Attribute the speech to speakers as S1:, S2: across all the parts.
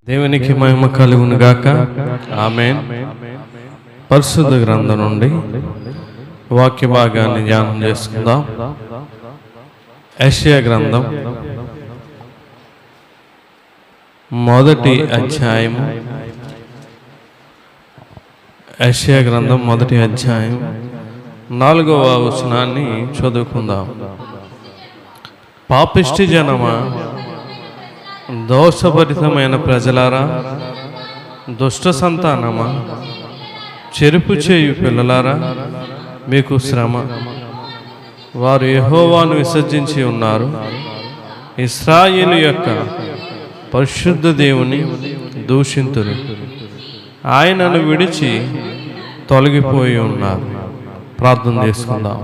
S1: దేవునికి మహిమ కలుగును గాక. ఆమేన్. పరిశుద్ధ గ్రంథం నుండి వాక్య భాగాన్ని ధ్యానం చేసుకుందాం. యెషయా గ్రంథం మొదటి అధ్యాయము. యెషయా గ్రంథం మొదటి అధ్యాయం 4వ వచనాన్ని చదువుకుందాం. పాపిష్టి జనమా, దోషభరితమైన ప్రజలారా, దుష్ట సంతానమా, చెరుపు చేయు పిల్లలారా, మీకు శ్రమ. వారు యెహోవాను విసర్జించి ఉన్నారు, ఇశ్రాయేలు యొక్క పరిశుద్ధ దేవుని దూషింతురు. ఆయనను విడిచి తొలగిపోయి ఉన్నారు. ప్రార్థన చేసుకుందాం.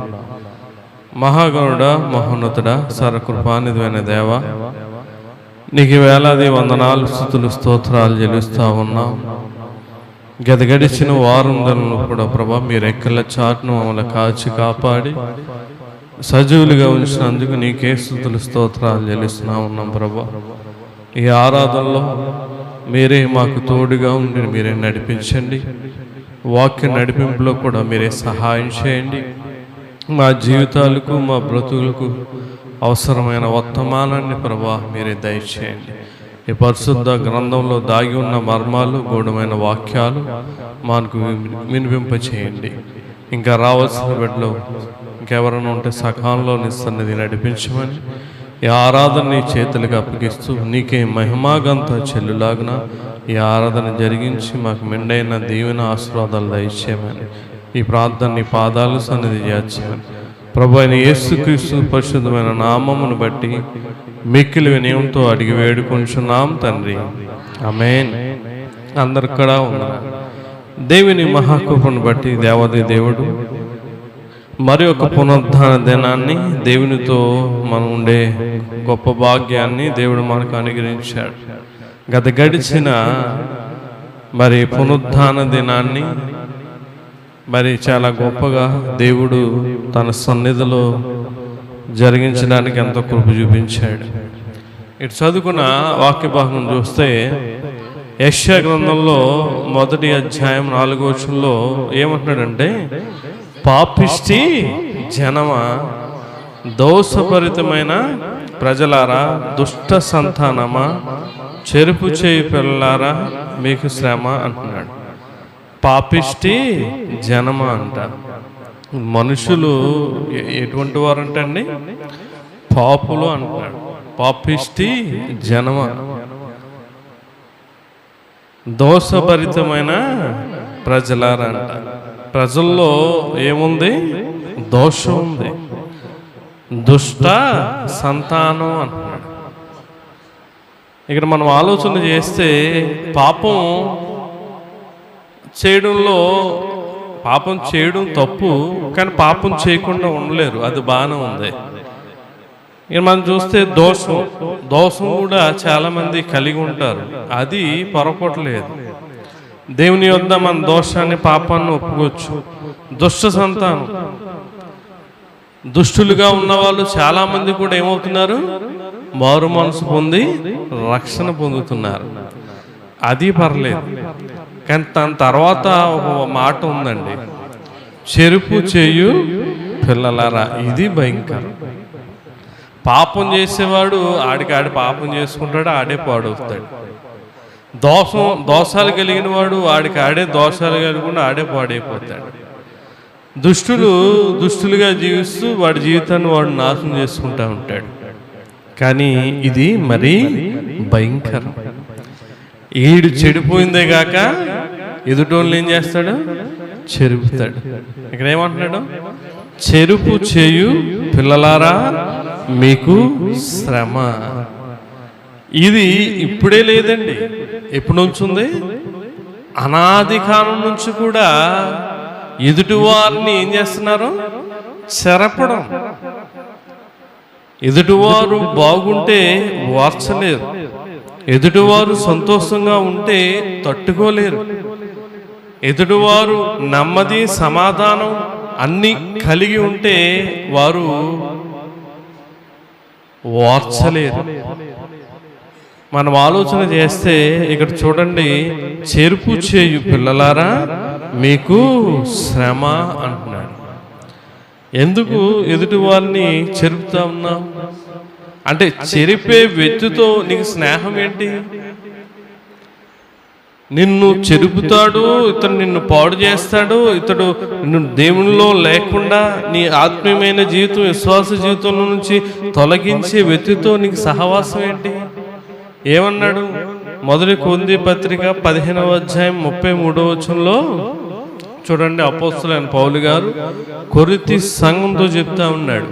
S1: మహాగణుడా, మహోన్నతుడా, సర్వకృపానిధివైన దేవా, నీకు వేలాది వందనాలు, స్తుతులు, స్తోత్రాలు చెల్లిస్తూ ఉన్నాం. గడిచిన వారందరూ కూడా ప్రభా, మీరు ఎక్కల చాటును మమ్మల్ని కాచి కాపాడి సజీవులుగా ఉంచినందుకు నీకే స్తుతులు, స్తోత్రాలు చెల్లిస్తూ ఉన్నాం ప్రభా. ఈ ఆరాధనలో మీరే మాకు తోడుగా ఉండి మీరే నడిపించండి. వాక్య నడిపింపులో కూడా మీరే సహాయం చేయండి. మా జీవితాలకు, మా బ్రతుకులకు అవసరమైన వర్తమానాన్ని ప్రభా మీరే దయచేయండి. ఈ పరిశుద్ధ గ్రంథంలో దాగి ఉన్న మర్మాలు, గూఢమైన వాక్యాలు మనకు వినిపింపచేయండి. ఇంకా రావాల్సిన బిడ్డలు ఇంకెవరైనా ఉంటే సకాలంలో నీ సన్నిధి నడిపించమని ఈ ఆరాధన నీ చేతులకు అప్పగిస్తూ నీకే మహిమాగంత చెల్లులాగున ఈ ఆరాధన జరిగించి మాకు మెండైన దీవెన ఆశీర్వాదాలు దయచేయమని ఈ ప్రార్థన నీ పాదాలు సన్నిధి చేర్చమని ప్రభు అయిన యేసుక్రీస్తు పరిశుద్ధమైన నామమును బట్టి మిక్కిలి వినయంతో అడిగి వేడుకొంచున్నాం తండ్రి. ఆమేన్. అందరు కూడా ఉన్నారు. దేవుని మహాకృపను బట్టి దేవాది దేవుడు మరి ఒక పునరుద్ధాన దినాన్ని, దేవునితో మనం ఉండే గొప్ప భాగ్యాన్ని దేవుడు మనకు అనుగ్రహించాడు. గడిచిన మరి పునరుద్ధాన దినాన్ని మరి చాలా గొప్పగా దేవుడు తన సన్నిధిలో జరిగించడానికి ఎంతో కృప చూపించాడు. ఇటు చదువుకున్న వాక్య భాగం చూస్తే యెషయా గ్రంథంలో మొదటి అధ్యాయం 4వ వచనంలో ఏమంటున్నాడంటే, పాపిష్టి జనమా, దోషభరితమైన ప్రజలారా, దుష్ట సంతానమా, చెరుపు చేయి పిల్లలారా, మీకు శ్రమ అంటున్నాడు. పాపిష్టి జనమ అంట. మనుషులు ఎటువంటి వారు అంటండి? పాపులు అంటున్నాడు. పాపిష్టి జనమ, దోషభరితమైన ప్రజలారా అంట. ప్రజల్లో ఏముంది? దోషం ఉంది. దుష్ట సంతానం అంటున్నాడు. ఇక్కడ మనం ఆలోచన చేస్తే పాపం చేయడంలో, పాపం చేయడం తప్పు, కానీ పాపం చేయకుండా ఉండలేరు, అది బాగానే ఉంది. ఇక మనం చూస్తే దోషం కూడా చాలామంది కలిగి ఉంటారు, అది పొరపడలేదు. దేవుని యొద్ద మన దోషాన్ని, పాపాన్ని ఒప్పుకోవచ్చు. దుష్ట సంతానం, దుష్టులుగా ఉన్నవాళ్ళు చాలామంది కూడా ఏమవుతున్నారు? మారు మనసు పొంది రక్షణ పొందుతున్నారు, అది పర్లేదు. కానీ తన తర్వాత ఒక మాట ఉందండి, చెరుపు చేయు పిల్లలారా. ఇది భయంకరం. పాపం చేసేవాడు ఆడి పాపం చేసుకుంటాడు, ఆడే పాడవుతాడు. దోషాలు కలిగిన వాడు ఆడే దోషాలు కలిగి ఆడే పాడైపోతాడు. దుష్టులుగా జీవిస్తూ వాడి జీవితాన్ని వాడు నాశనం చేసుకుంటూ ఉంటాడు. కానీ ఇది మరీ భయంకరం. ఈడు చెడిపోయిందే కాక ఎదుటోళ్ళు ఏం చేస్తాడు? చెరుపుతాడు. ఇక్కడ ఏమంటున్నాడు? చెరుపు చేయు పిల్లలారా, మీకు శ్రమ. ఇది ఇప్పుడే లేదండి, ఎప్పుడు నుంచి ఉంది? అనాది కాలం నుంచి కూడా ఎదుటి వారిని ఏం చేస్తున్నారు? చెరపడం. ఎదుటివారు బాగుంటే ఓర్చలేరు, ఎదుటివారు సంతోషంగా ఉంటే తట్టుకోలేరు, ఎదుటివారు నెమ్మది, సమాధానం అన్నీ కలిగి ఉంటే వారు ఓర్చలేరు. మనం ఆలోచన చేస్తే ఇక్కడ చూడండి, చెరుపు చేయు పిల్లలారా మీకు శ్రమ అంటున్నాడు. ఎందుకు ఎదుటి వారిని చెరుపుతా ఉన్నావు అంటే, చెరిపే వ్యక్తితో నీకు స్నేహం ఏంటి? నిన్ను చెరుపుతాడు, ఇతడు నిన్ను పాడు చేస్తాడు, ఇతడు నిన్ను దేవునిలో లేకుండా నీ ఆత్మీయమైన జీవితం, విశ్వాస జీవితంలో నుంచి తొలగించే వ్యక్తితో నీకు సహవాసం ఏంటి? ఏమన్నాడు? మొదటి కొరింథీ పత్రిక 15వ అధ్యాయం 33వ వచనంలో చూడండి, అపోస్తలుడైన పౌలు గారు కొరింథీ సంఘంతో చెప్తా ఉన్నాడు.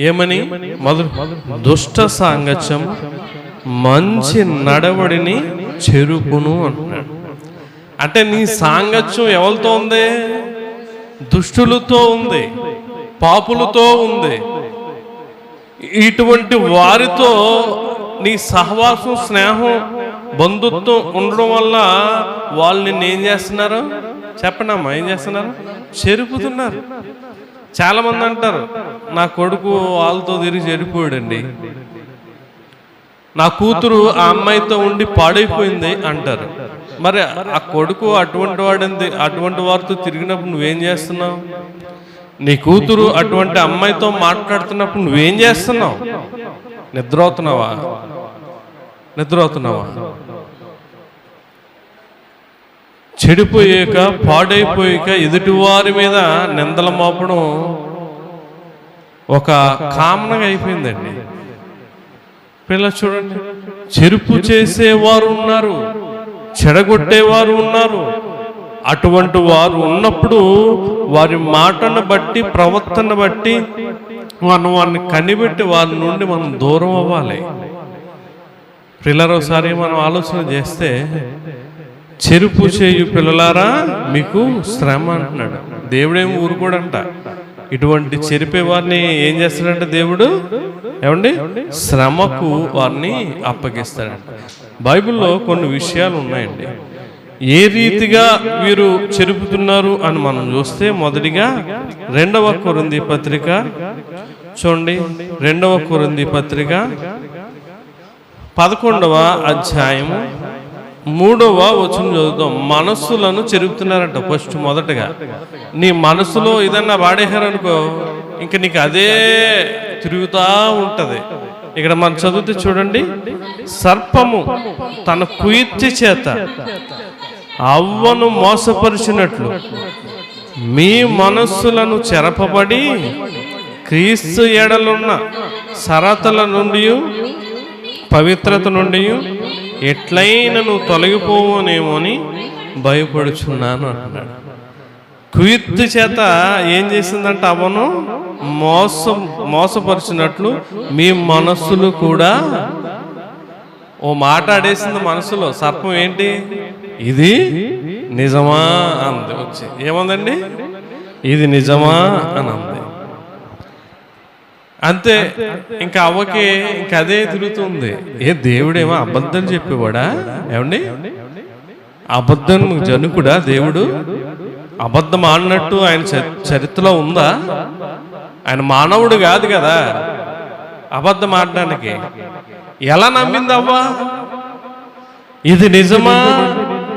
S1: ఏమని? దుష్ట సాంగత్యం మంచి నడవడిని చెరుపును అంటున్నాడు. అంటే నీ సాంగత్యం ఎవరితో ఉంది? దుష్టులతో ఉంది, పాపులతో ఉంది. ఇటువంటి వారితో నీ సహవాసం, స్నేహం, బంధుత్వం ఉండడం వల్ల వాళ్ళు నిన్ను ఏం చేస్తున్నారు చెప్పండి అమ్మా? ఏం చేస్తున్నారు? చెరుపుతున్నారు. చాలామంది అంటారు, నా కొడుకు వాళ్ళతో తిరిగి చెడిపోయాడండి, నా కూతురు ఆ అమ్మాయితో ఉండి పాడైపోయింది అంటారు. మరి ఆ కొడుకు అటువంటి వాడింది, అటువంటి వారితో తిరిగినప్పుడు నువ్వేం చేస్తున్నావు? నీ కూతురు అటువంటి అమ్మాయితో మాట్లాడుతున్నప్పుడు నువ్వేం చేస్తున్నావు? నిద్రవుతున్నావా? చెడిపోయాక, పాడైపోయాక ఎదుటివారి మీద నిందల మోపడం ఒక కామన్గా అయిపోయిందండి. పిల్లలు చూడండి, చెరుపు చేసేవారు ఉన్నారు, చెడగొట్టేవారు ఉన్నారు. అటువంటి వారు ఉన్నప్పుడు వారి మాటను బట్టి, ప్రవర్తన బట్టి మనం వారిని కనిపెట్టి వారి నుండి మనం దూరం అవ్వాలి. పిల్లరోసారి మనం ఆలోచన చేస్తే, చెరుపు చేయు పిల్లలారా మీకు శ్రమ అంటున్నాడు. దేవుడేమి ఊరుకోడంట. ఇటువంటి చెరిపే వారిని ఏం చేస్తాడంటే దేవుడు, ఏమండి, శ్రమకు వారిని అప్పగిస్తాడంట. బైబిల్లో కొన్ని విషయాలు ఉన్నాయండి. ఏ రీతిగా వీరు చెరుపుతున్నారు అని మనం చూస్తే, మొదటిగా 2వ కొరింథీ పత్రిక చూడండి, 2వ కొరింథీ పత్రిక 11వ అధ్యాయము 3వ వచనం చదువుతాం. మనస్సులను చెరుపుతున్నారంట. ఫస్ట్ మొదటగా నీ మనసులో ఏదన్నా వాడేశారనుకో, ఇంకా నీకు అదే తిరుగుతూ ఉంటది. ఇక్కడ మనం చదివితే చూడండి, సర్పము తన కుయుక్తి చేత అవ్వను మోసపరిచినట్లు మీ మనస్సులను చెరపబడి క్రీస్తు ఎడలున్న సరతల నుండి, పవిత్రత నుండి ఎట్లయినా నువ్వు తొలగిపోవనేమో అని భయపడుచున్నాను అంటున్నాడు. కుయుక్తి చేత ఏం చేసిందంట? అవ్వను మోసపరిచినట్లు మీ మనస్సులు కూడా, ఓ మాట ఆడేసింది మనసులో. సర్పం ఏంటి? ఇది నిజమా అంది. వచ్చి ఏమందండి? ఇది నిజమా అని అంది. అంతే. ఇంకా అవ్వకి ఇంకా అదే తిరుగుతుంది. దేవుడేమో అబద్ధం చెప్పేవాడా? ఏమండి, అబద్ధం జనుకుడా దేవుడు? అబద్ధం ఆడినట్టు ఆయన చరిత్రలో ఉందా? ఆయన మానవుడు కాదు కదా అబద్ధం ఆడడానికి. ఎలా నమ్మింది అవ్వ? ఇది నిజమా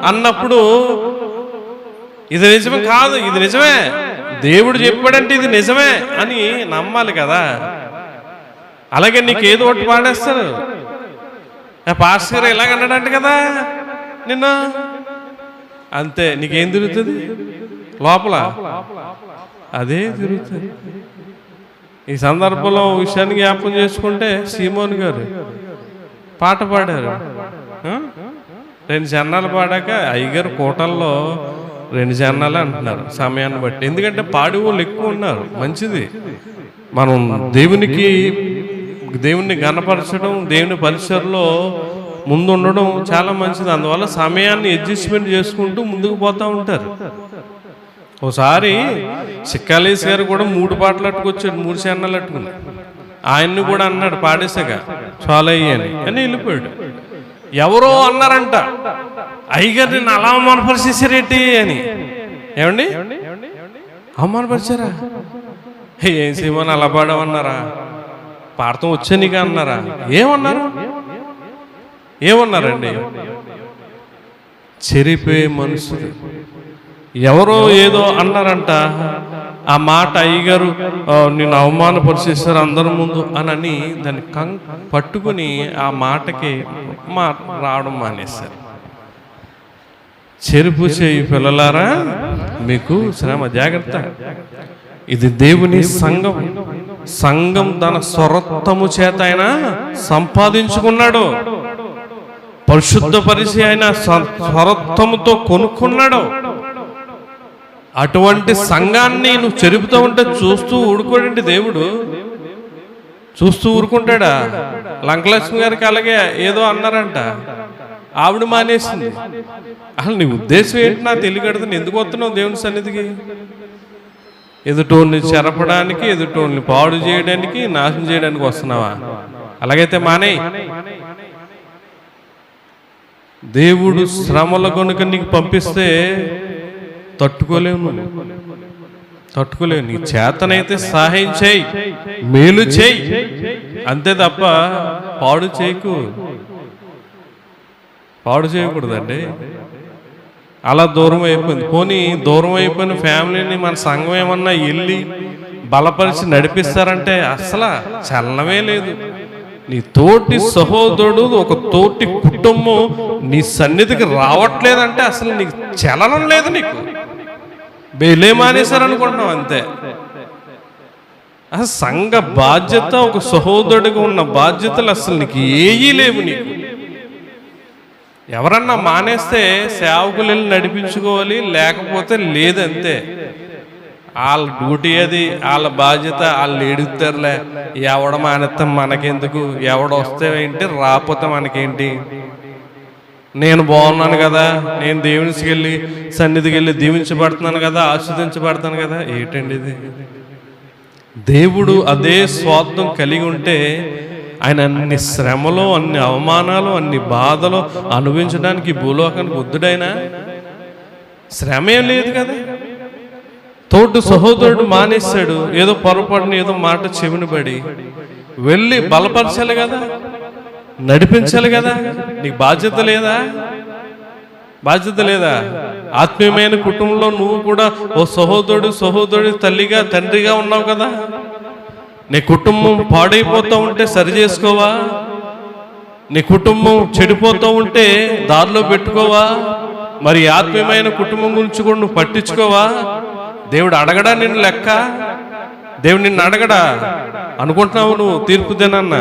S1: అన్నప్పుడు, ఇది నిజమే కాదు, ఇది నిజమే, దేవుడు చెప్పాడంటే ఇది నిజమే అని నమ్మాలి కదా. అలాగే నీకు ఏదో ఒకటి పాడేస్తారు. పాస్టర్ గారు ఇలాగన్నాడంట కదా నిన్న, అంతే. నీకేం తిరుగుతుంది లోపల? అదే తిరుగుతుంది. ఈ సందర్భంలో విషయాన్ని జ్ఞాపకం చేసుకుంటే, సీమోన్ గారు పాట పాడారు. 2 చరణాలు పాడాక అయ్యగారు కోటల్లో 2 చరణాలే అంటున్నారు సమయాన్ని బట్టి. ఎందుకంటే పాడే వాళ్ళు ఎక్కువ ఉన్నారు. మంచిది, మనం దేవుణ్ణి గణపరచడం, దేవుని పరిసరలో ముందు ఉండడం చాలా మంచిది. అందువల్ల సమయాన్ని అడ్జస్ట్మెంట్ చేసుకుంటూ ముందుకు పోతూ ఉంటారు. ఒకసారి చిక్కాలేసి గారు కూడా 3 పాటలు అట్టుకొచ్చాడు, 3 చరణాలు అట్టుకుని. ఆయన్ని కూడా అన్నాడు పాడేసాక చాలా అయ్యని అని వెళ్ళిపోయాడు. ఎవరో అన్నారంట, అయ్యగారు నిన్ను అలా అవమానపరిచేసారేంటి అని. ఏమండి, అవమానపరిచారా? ఏం సీమని అలా పాడమన్నారా? పాడతాం వచ్చా నీకు అన్నారా? ఏమన్నారు? ఏమన్నారండి? చెరిపే మనుషులు. ఎవరో ఏదో అన్నారంట, ఆ మాట అయ్యగారు నేను అవమానపరిచేశారు అందరి ముందు అని దాన్ని పట్టుకుని ఆ మాటకి రావడం మానేశారు. చెరుపు చేయి పిల్లలారా మీకు శ్రమ, జాగ్రత్త. ఇది దేవుని సంఘం. సంఘం తన స్వరత్వము చేత ఆయన సంపాదించుకున్నాడు, పరిశుద్ధపరిచి ఆయన స్వరత్వముతో కొనుక్కున్నాడు. అటువంటి సంఘాన్ని నువ్వు చెరుపుతూ ఉంటే చూస్తూ ఊరుకోడండి దేవుడు. చూస్తూ ఊరుకుంటాడా? లంకలక్ష్మి గారికి అలాగే ఏదో అన్నారంట, ఆవిడ మానేసింది. అసలు నీ ఉద్దేశం ఏంటి నాకు తెలియకడుతుంది. ఎందుకు వస్తున్నావు దేవుని సన్నిధికి? ఎదుటోళ్ళని చెరపడానికి, ఎదుటోళ్ళని పాడు చేయడానికి, నాశనం చేయడానికి వస్తున్నావా? అలాగైతే మానేయ్. దేవుడు శ్రమల కనుక నీకు పంపిస్తే తట్టుకోలేవు, తట్టుకోలేవు. నీ చేతనైతే సహాయం చేయి, మేలు చేయి, అంతే తప్ప పాడు చేయకు. పాడు చేయకూడదండి. అలా దూరం అయిపోయింది. పోనీ దూరం అయిపోయిన ఫ్యామిలీని మన సంఘం ఏమన్నా వెళ్ళి బలపరిచి నడిపిస్తారంటే అసలు చలనమే లేదు. నీ తోటి సహోదరుడు, ఒక తోటి కుటుంబం నీ సన్నిధికి రావట్లేదంటే అసలు నీకు చలనం లేదు. నీకు బేలే మానేశారనుకుంటున్నావు అంతే. అసలు సంఘ బాధ్యత, ఒక సహోదరుడిగా ఉన్న బాధ్యతలు అసలు నీకు ఏమీ లేవు. నీకు ఎవరన్నా మానేస్తే సేవకులు వెళ్ళి నడిపించుకోవాలి, లేకపోతే లేదంతే. వాళ్ళ డ్యూటీ అది, వాళ్ళ బాధ్యత. వాళ్ళు ఏడుతారులే, ఎవడ మానేస్తాం మనకెందుకు, ఎవడ వస్తే ఏంటి, రాకపోతే మనకేంటి. నేను బాగున్నాను కదా, నేను దేవునికి వెళ్ళి సన్నిధికి వెళ్ళి దీవించబడుతున్నాను కదా, ఆస్వాదించబడతాను కదా. ఏంటండి ఇది? దేవుడు అదే స్వార్థం కలిగి ఉంటే ఆయన అన్ని శ్రమలు, అన్ని అవమానాలు, అన్ని బాధలు అనుభవించడానికి భూలోకానికి బుద్ధుడైనా శ్రమ ఏం లేదు కదా. తోటి సహోదరుడు మానేశాడు, ఏదో పొరపాటుని ఏదో మాట చెవినబడి వెళ్ళి బలపరచాలి కదా, నడిపించాలి కదా. నీకు బాధ్యత లేదా? బాధ్యత లేదా? ఆత్మీయమైన కుటుంబంలో నువ్వు కూడా ఓ సహోదరుడు తల్లిగా తండ్రిగా ఉన్నావు కదా. నీ కుటుంబం పాడైపోతూ ఉంటే సరి చేసుకోవా? నీ కుటుంబం చెడిపోతూ ఉంటే దారిలో పెట్టుకోవా? మరి ఆత్మీయమైన కుటుంబం గురించి కూడా నువ్వు పట్టించుకోవా? దేవుడు అడగడా నిన్ను లెక్క? దేవుడు నిన్ను అడగడా అనుకుంటున్నావు నువ్వు? తీర్పు దినాన్న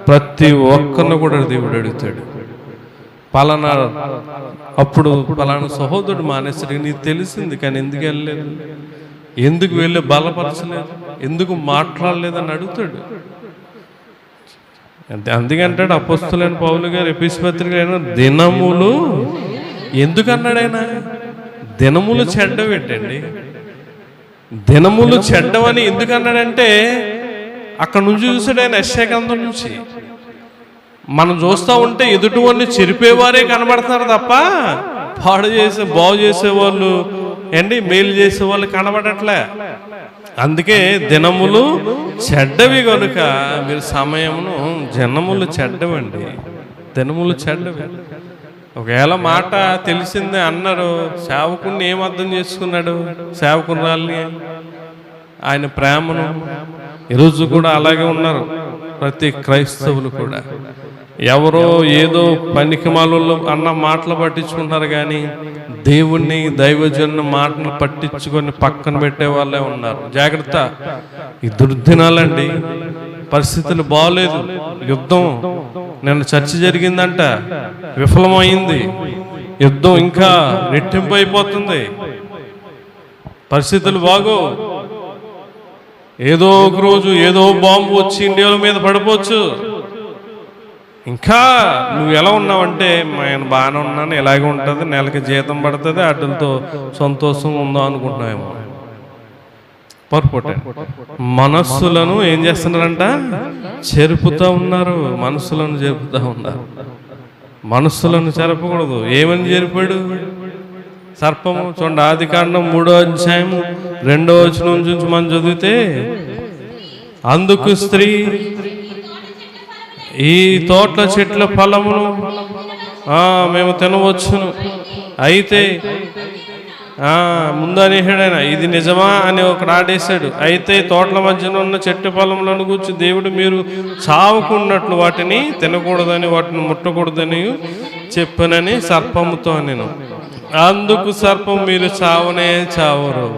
S1: ప్రతి ఒక్కరిని కూడా దేవుడు అడుగుతాడు. పలానా అప్పుడు పలానా సహోదరుడు మానేసరికి నీకు తెలిసింది, కానీ ఎందుకు వెళ్ళలేదు, ఎందుకు వెళ్ళి బలపరచలేదు, ఎందుకు మాట్లాడలేదని అడుగుతాడు. అందుకంటాడు అపోస్తలుడైన పౌలు గారు ఎఫెసీ పత్రికలో, దినములు ఎందుకు అన్నాడైనా? దినములు చెడ్డవేంటండి? దినములు చెడ్డవని ఎందుకు అన్నాడంటే అక్కడ నుంచి చూసాడు ఆయన. యెషయా గ్రంథం నుంచి మనం చూస్తూ ఉంటే ఎదుటి వాళ్ళని చెరిపేవారే కనబడతారు తప్ప బాగు చేసేవాళ్ళు ఏంటి, మేలు చేసేవాళ్ళు కనబడట్లే. అందుకే దినములు చెడ్డవి కనుక మీరు సమయమును, జనములు చెడ్డవండి, దినములు చెడ్డవి. ఒకవేళ మాట తెలిసిందే అన్నారు, సేవకుడిని ఏం అర్థం చేసుకున్నాడు? సేవకురాల్ని, ఆయన ప్రేమను. ఈరోజు కూడా అలాగే ఉన్నారు ప్రతి క్రైస్తవులు కూడా. ఎవరో ఏదో పనికిమాలలో అన్న మాటలు పట్టించుకుంటున్నారు, కానీ దేవుణ్ణి, దైవజనుని మాటలు పట్టించుకొని పక్కన పెట్టే వాళ్ళే ఉన్నారు. జాగ్రత్త. ఈ దుర్దినాలండి. పరిస్థితులు బాగోలేదు. యుద్ధం నిన్న చర్చ జరిగిందంట, విఫలమైంది. యుద్ధం ఇంకా రెట్టింపు అయిపోతుంది. పరిస్థితులు బాగో. ఏదో ఒక రోజు ఏదో బాంబు వచ్చి ఇండియాల మీద పడిపోవచ్చు. ఇంకా నువ్వు ఎలా ఉన్నావంటే, నేను బాగానే ఉన్నాను, ఇలాగే ఉంటుంది, నెలకి జీతం పడుతుంది, వాటితో సంతోషంగా ఉందాం అనుకుంటున్నామేమో. పొరపాటు. మనస్సులను ఏం చేస్తున్నారంట? చెరుపుతూ ఉన్నారు. మనస్సులను చెరుపుతూ ఉన్నారు. మనస్సులను చెరపకూడదు. ఏమని చెరిపాడు? సర్పము. చూడండి, ఆదికాండం 3వ అధ్యాయము 2వ వచనం నుంచి మనం చదివితే, అందుకు స్త్రీ ఈ తోటల చెట్ల ఫలమును మేము తినవచ్చును. అయితే ముందనేసాడు, ఇది నిజమా అని ఒకడు ఆడేశాడు. అయితే తోటల మధ్యన ఉన్న చెట్టు ఫలములను గురించి దేవుడు మీరు చావుకున్నట్లు వాటిని తినకూడదని, వాటిని ముట్టకూడదని చెప్పనని సర్పముతో నేను. అందుకు సర్పం, మీరు చావనే చావరు.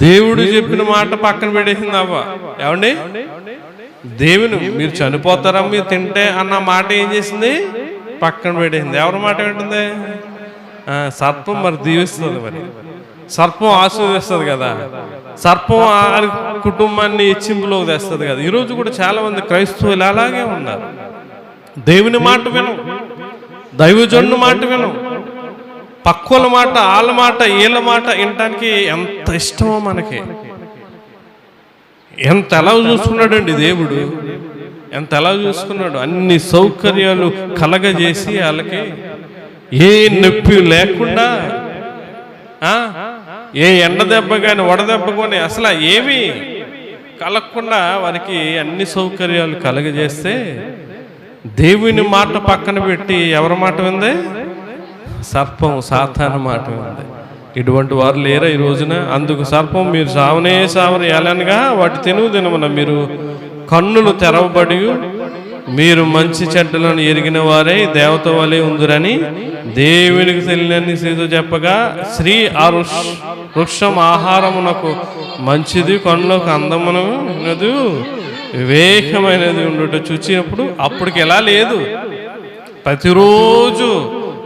S1: దేవుడు చెప్పిన మాట పక్కన పెట్టేసింది అవ్వ. ఏమండి, దేవుని మీరు చనిపోతారా మీరు తింటే అన్న మాట ఏం చేసింది? పక్కన పెట్టేసింది. ఎవరి మాట వింటుంది? సర్పం మరి దీవిస్తుంది, మరి సర్పం ఆశీర్వదిస్తుంది కదా, సర్పం కుటుంబాన్ని హెచ్చింపులోకి తెస్తుంది కదా. ఈరోజు కూడా చాలా మంది క్రైస్తవులు అలాగే ఉన్నారు. దేవుని మాట వినం, దైవజనుని మాట వినం, పక్కుల మాట, వాళ్ళ మాట, వీళ్ళ మాట వినటానికి ఎంత ఇష్టమో మనకి. ఎంత ఎలా చూసుకున్నాడండి దేవుడు, ఎంత ఎలా చూసుకున్నాడు. అన్ని సౌకర్యాలు కలగజేసి వాళ్ళకి ఏ నొప్పి లేకుండా, ఏ ఎండ దెబ్బ కానీ వడదెబ్బ కానీ అసలు ఏమీ కలగకుండా వారికి అన్ని సౌకర్యాలు కలగజేస్తే దేవుని మాట పక్కన పెట్టి ఎవరి మాట విందే? సర్పం, సాతాను మాట వింది. ఇటువంటి వారు లేరా ఈ రోజున? అందుకు సర్పం, మీరు సావనే సావరు ఎలనగా వాటి తినమున మీరు కన్నులు తెరవబడి మీరు మంచి చెడ్డలను ఎరిగిన వారే దేవత వలె ఉందిరని దేవునికి తెలియని శ్రీతో చెప్పగా, శ్రీ ఆ వృక్షం ఆహారమునకు మంచిది, కన్నులకు అందమునది, వివేకమైనది ఉండుట చూచినప్పుడు అప్పటికి ఎలా లేదు. ప్రతిరోజు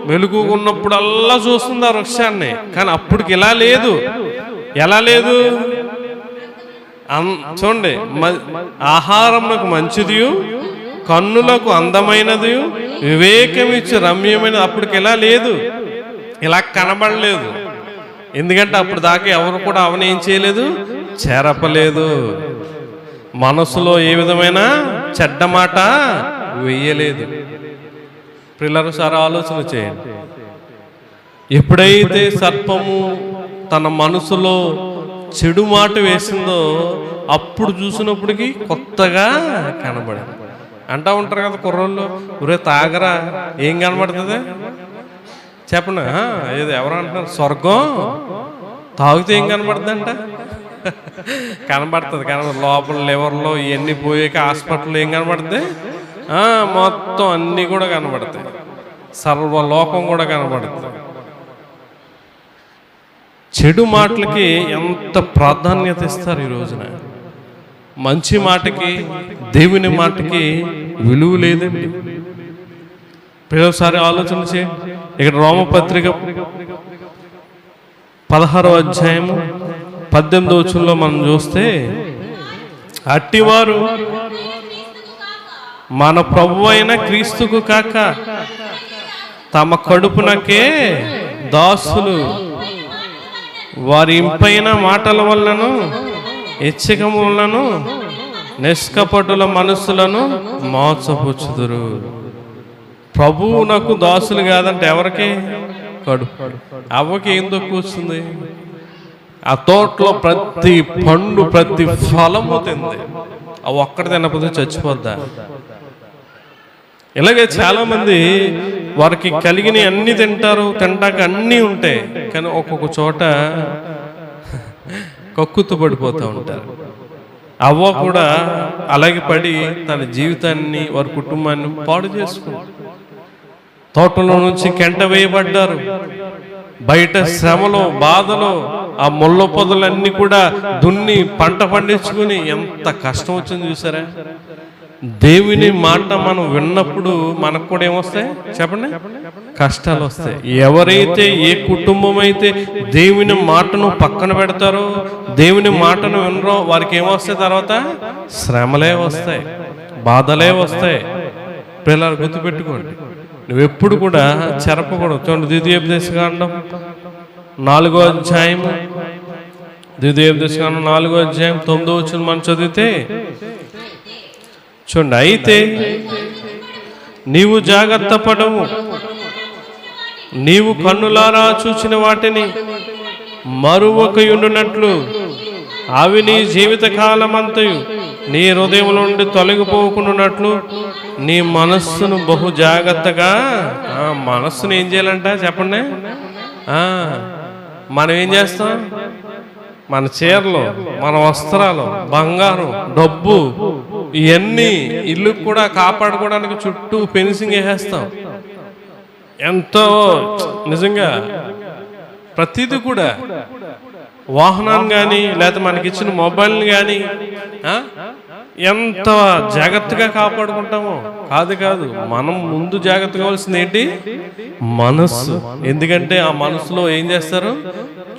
S1: మెలుగుకున్నప్పుడల్లా చూస్తుంది ఆ వృక్షాన్ని, కానీ అప్పటికి ఎలా లేదు. ఎలా లేదు చూడండి, ఆహారమునకు మంచిది, కన్నులకు అందమైనది, వివేకమిచ్చి రమ్యమైనది. అప్పటికి ఎలా లేదు, ఇలా కనబడలేదు. ఎందుకంటే అప్పుడు దాకా ఎవరు కూడా అవన్నీ ఏం చేయలేదు, చేరపలేదు. మనసులో ఏ విధమైన చెడ్డ మాట వెయ్యలేదు. పిల్లలు సార్ ఆలోచన చేయండి. ఎప్పుడైతే సర్పము తన మనసులో చెడు మాట వేసిందో అప్పుడు చూసినప్పటికీ కొత్తగా కనబడింది. అంటూ ఉంటారు కదా కుర్రోళ్ళు, ఒరే తాగరా, ఏం కనబడుతుంది చెప్పండి. ఏదో ఎవరు అంటున్నారు, స్వర్గం తాగితే ఏం కనబడుతుంది అంట? కనబడుతుంది. లోపల లివర్లో ఇవన్నీ పోయాక హాస్పిటల్లో ఏం కనబడుతుంది? మొత్తం అన్నీ కూడా కనబడతాయి, సర్వలోకం కూడా కనబడుతుంది. చెడు మాటలకి ఎంత ప్రాధాన్యత ఇస్తారు ఈ రోజున. మంచి మాటకి, దేవుని మాటకి విలువ లేదండి. ఒకసారి ఆలోచన చేయండి. ఇక్కడ రోమపత్రిక 16వ అధ్యాయము 18వ వచనంలో మనం చూస్తే, అట్టివారు మన ప్రభువు అయిన క్రీస్తుకు కాక తమ కడుపునకే దాసులు, వారి ఇంపైన మాటల వల్లను హెచ్చకములను నిష్కపటుల మనస్సులను మోసపుచ్చుదురు. ప్రభువునకు దాసులు కాదంటే ఎవరికి? కడుపు. అవ్వకి ఏం తక్కువ వస్తుంది? ఆ తోటలో ప్రతి పండు, ప్రతి ఫలము తింది. అవి ఒక్కటి తినకపోతే చచ్చిపోద్దా? ఇలాగే చాలా మంది వారికి కలిగిన అన్ని తింటారు, తింటాక అన్నీ ఉంటాయి, కానీ ఒక్కొక్క చోట కక్కుతూ పడిపోతూ ఉంటారు. అవ్వ కూడా అలాగే పడి తన జీవితాన్ని, వారి కుటుంబాన్ని పాడు చేసుకుంటారు. తోటలో నుంచి కెంట వేయబడ్డారు. బయట శ్రమలో, బాధలో ఆ ముళ్ళ పొదలన్నీ కూడా దున్ని పంట పండించుకుని ఎంత కష్టం వచ్చింది చూసారా? దేవుని మాట మనం విన్నప్పుడు మనకు కూడా ఏమొస్తాయి చెప్పండి? కష్టాలు వస్తాయి. ఎవరైతే, ఏ కుటుంబం అయితే దేవుని మాటను పక్కన పెడతారో, దేవుని మాటను వినరో, వారికి ఏమొస్తాయి? తర్వాత శ్రమలే వస్తాయి, బాధలే వస్తాయి. పిల్లలు గుర్తుపెట్టుకోండి, నువ్వెప్పుడు కూడా చెరపకూడదు. చూడండి, ద్వితీయోపదేశకాండం 4వ అధ్యాయము, ద్వితీయోపదేశకాండం 4వ అధ్యాయం 9వ వచనం మనం చదివితే చూడండి, అయితే నీవు జాగ్రత్త పడవు, నీవు కన్నులారా చూచిన వాటిని మరువకయుండునట్లు అవి నీ జీవిత కాలమంతయు నీ హృదయం నుండి తొలగిపోకున్నట్లు నీ మనస్సును బహు జాగ్రత్తగా, మనస్సును ఏం చేయాలంట చెప్పండి. మనం ఏం చేస్తాం? మన చీరలు, మన వస్త్రాలు, బంగారం, డబ్బు, ఇవన్నీ ఇల్లు కూడా కాపాడుకోవడానికి చుట్టూ ఫెన్సింగ్ వేసేస్తాం. ఎంతో నిజంగా ప్రతిదీ కూడా, వాహనాన్ని కానీ లేకపోతే మనకిచ్చిన మొబైల్ని కానీ ఎంత జాగ్రత్తగా కాపాడుకుంటామో. కాదు, మనం ముందు జాగ్రత్త కావాల్సింది ఏంటి? మనస్సు. ఎందుకంటే ఆ మనసులో ఏం చేస్తారు?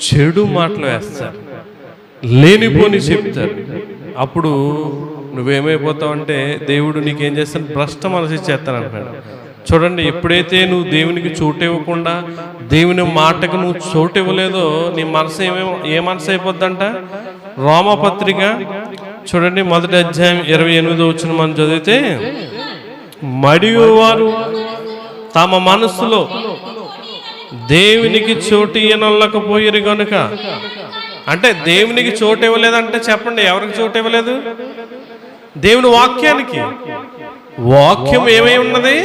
S1: చెడు మాటలు వేస్తారు, లేనిపోని చెప్తారు. అప్పుడు నువ్వేమైపోతావంటే దేవుడు నీకేం చేస్తాను? భ్రష్ట మనసు ఇచ్చేస్తాను అంటున్నాడు. చూడండి, ఎప్పుడైతే నువ్వు దేవునికి చోటు ఇవ్వకుండా, దేవుని మాటకు నువ్వు చోటు ఇవ్వలేదో, నీ మనసు ఏ మనసు అయిపోద్దంట? రోమపత్రిక చూడండి, 1వ అధ్యాయం 28వ వచనం మనం చదివితే, మరియు వారు తమ మనసులో దేవునికి చోటు ఇవ్వనొల్లకపోయారు కనుక. అంటే దేవునికి చోటు ఇవ్వలేదంటే చెప్పండి, ఎవరికి చోటు ఇవ్వలేదు? దేవుని వాక్యానికి. వాక్యం ఏమై ఉన్నది?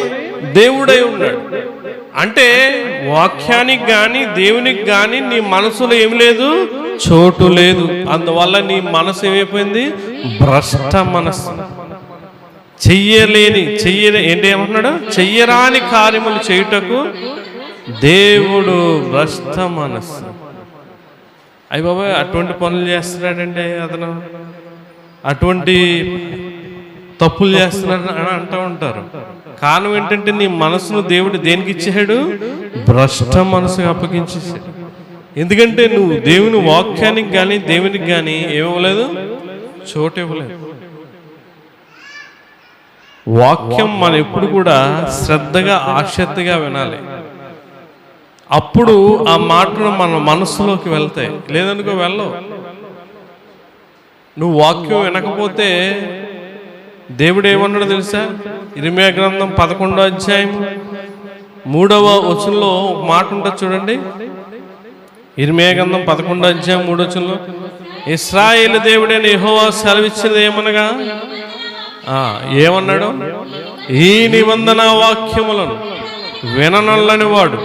S1: దేవుడై ఉన్నాడు. అంటే వాక్యానికి కానీ దేవునికి కానీ నీ మనసులో ఏమి లేదు? చోటు లేదు. అందువల్ల నీ మనసు ఏమైపోయింది? భ్రష్ట మనస్సు. ఏంటి ఏమంటున్నాడు? చెయ్యరాని కార్యములు చేయుటకు దేవుడు భ్రష్ట మనస్సు. అయ్య బాబాయ్, అటువంటి పనులు చేస్తున్నాడండి అతను, అటువంటి తప్పులు చేస్తున్నాడు అని అంటూ ఉంటారు. కారణం ఏంటంటే నీ మనసును దేవుడు దేనికి ఇచ్చాడు? భ్రష్ట మనసుకు అప్పగించేసాడు. ఎందుకంటే నువ్వు దేవుని వాక్యానికి కానీ దేవునికి కానీ ఏమివ్వలేదు? చోటు ఇవ్వలేదు. వాక్యం మనం ఎప్పుడు కూడా శ్రద్ధగా ఆసక్తిగా వినాలి. అప్పుడు ఆ మాటలు మన మనసులోకి వెళ్తాయి. లేదనుకో వెళ్ళవు. నువ్వు వాక్యం వినకపోతే దేవుడు ఏమన్నాడు తెలుసా? ఇర్మీయా గ్రంథం 11వ అధ్యాయం 3వ వచనంలో ఒక మాట ఉంటుంది చూడండి. ఇర్మీయా గ్రంథం 11వ అధ్యాయం 3వ వచనంలో, ఇశ్రాయేలు దేవుడైన యెహోవా సెలవిచ్చినది ఏమనగా, ఏమన్నాడు? ఈ నిబంధన వాక్యములను విననల్లని వాడు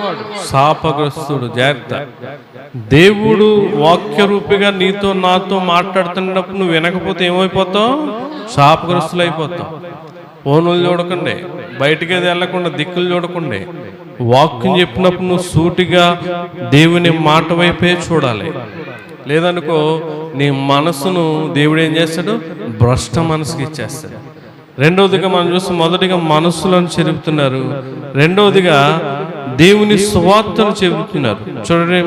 S1: శాపగ్రస్తుడు. జాగ్రత్త. దేవుడు వాక్య రూపిగా నీతో నాతో మాట్లాడుతున్నప్పుడు నువ్వు వినకపోతే ఏమైపోతావు? శాపగ్రస్తులు అయిపోతావు. ఫోనులు చూడకండి, బయటికి వెళ్ళకుండా, దిక్కులు చూడకండి. వాక్యం చెప్పినప్పుడు నువ్వు సూటిగా దేవుని మాట వైపే చూడాలి. లేదనుకో నీ మనసును దేవుడు ఏం చేస్తాడు? భ్రష్ట మనసుకి ఇచ్చేస్తాడు. రెండవదిగా మనం చూస్తే, మొదటిగా మనస్సులను చెరుపుతున్నారు, రెండవదిగా దేవుని సువార్తను చెబుతున్నారు. చూడండి,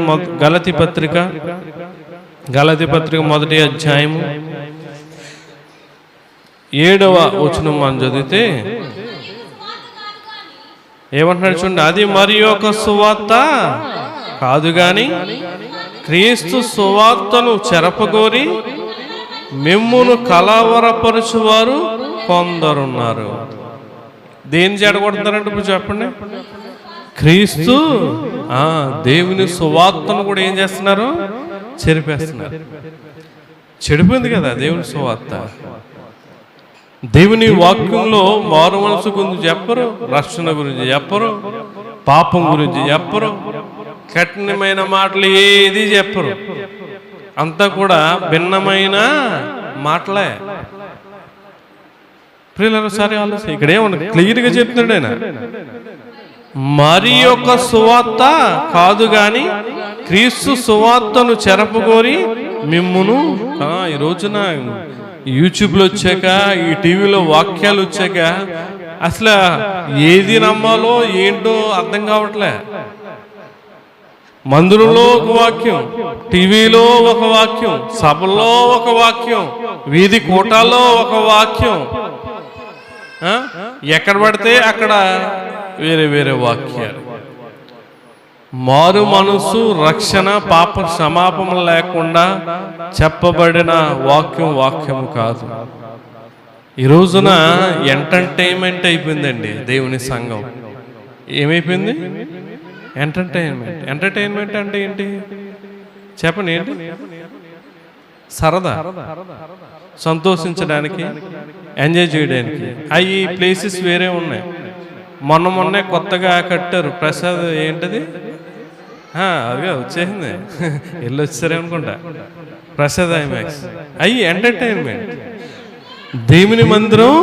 S1: గలతీ పత్రిక 1వ అధ్యాయము 7వ వచనం మనం చదివితే ఏమంటున్నాడు చూడండి. అది మరి ఒక సువార్త కాదు గాని క్రీస్తు సువార్తను చెరపగోరి మిమ్మును కలవరపరుచువారు కొందరున్నారు. దేని చెడగొడతారంటే ఇప్పుడు చెప్పండి. క్రీస్తు దేవుని సువార్తను కూడా ఏం చేస్తున్నారు? చెరిపేస్తున్నారు. చెడిపోయింది కదా దేవుని సువార్త. దేవుని వాక్యంలో మారు మనసు గురించి చెప్పరు, రక్షణ గురించి చెప్పరు, పాపం గురించి చెప్పరు, కఠినమైన మాటలు ఏది చెప్పరు. అంతా కూడా భిన్నమైన మాటలే. ప్రియులారా, సరే ఆలోచన ఇక్కడ ఏమన్నా క్లియర్గా చెప్తున్నాడు ఆయన. మరి ఒక సువార్త కాదు గాని క్రీస్తు సువార్తను చెరపగోరి మిమ్మును. ఈ రోజున యూట్యూబ్లో వచ్చాక, ఈ టీవీలో వాక్యాలు వచ్చాక అసలు ఏది నమ్మాలో ఏంటో అర్థం కావట్లే. మందిరంలో ఒక వాక్యం, టీవీలో ఒక వాక్యం, సభల్లో ఒక వాక్యం, వీధి కూటాల్లో ఒక వాక్యం, ఎక్కడ పడితే అక్కడ వేరే వేరే వాక్యాలు. మారు మనసు, రక్షణ, పాప క్షమాపణ లేకుండా చెప్పబడిన వాక్యము కాదు. ఈ రోజున ఎంటర్టైన్మెంట్ అయిపోయిందండి దేవుని సంఘం. ఏమైపోయింది? ఎంటర్టైన్మెంట్. ఎంటర్టైన్మెంట్ అంటే ఏంటి చెప్పండి? ఏంటి? సరదా, సంతోషించడానికి, ఎంజాయ్ చేయడానికి. అవి ప్లేసెస్ వేరే ఉన్నాయి. మొన్నే కొత్తగా కట్టారు ప్రసాద్, ఏంటది, అదే వచ్చేసింది, వెళ్ళి వచ్చారేమనుకుంటా, ప్రసాద్ ఐమాక్స్. అవి ఎంటర్టైన్మెంట్. దేవుని మందిరం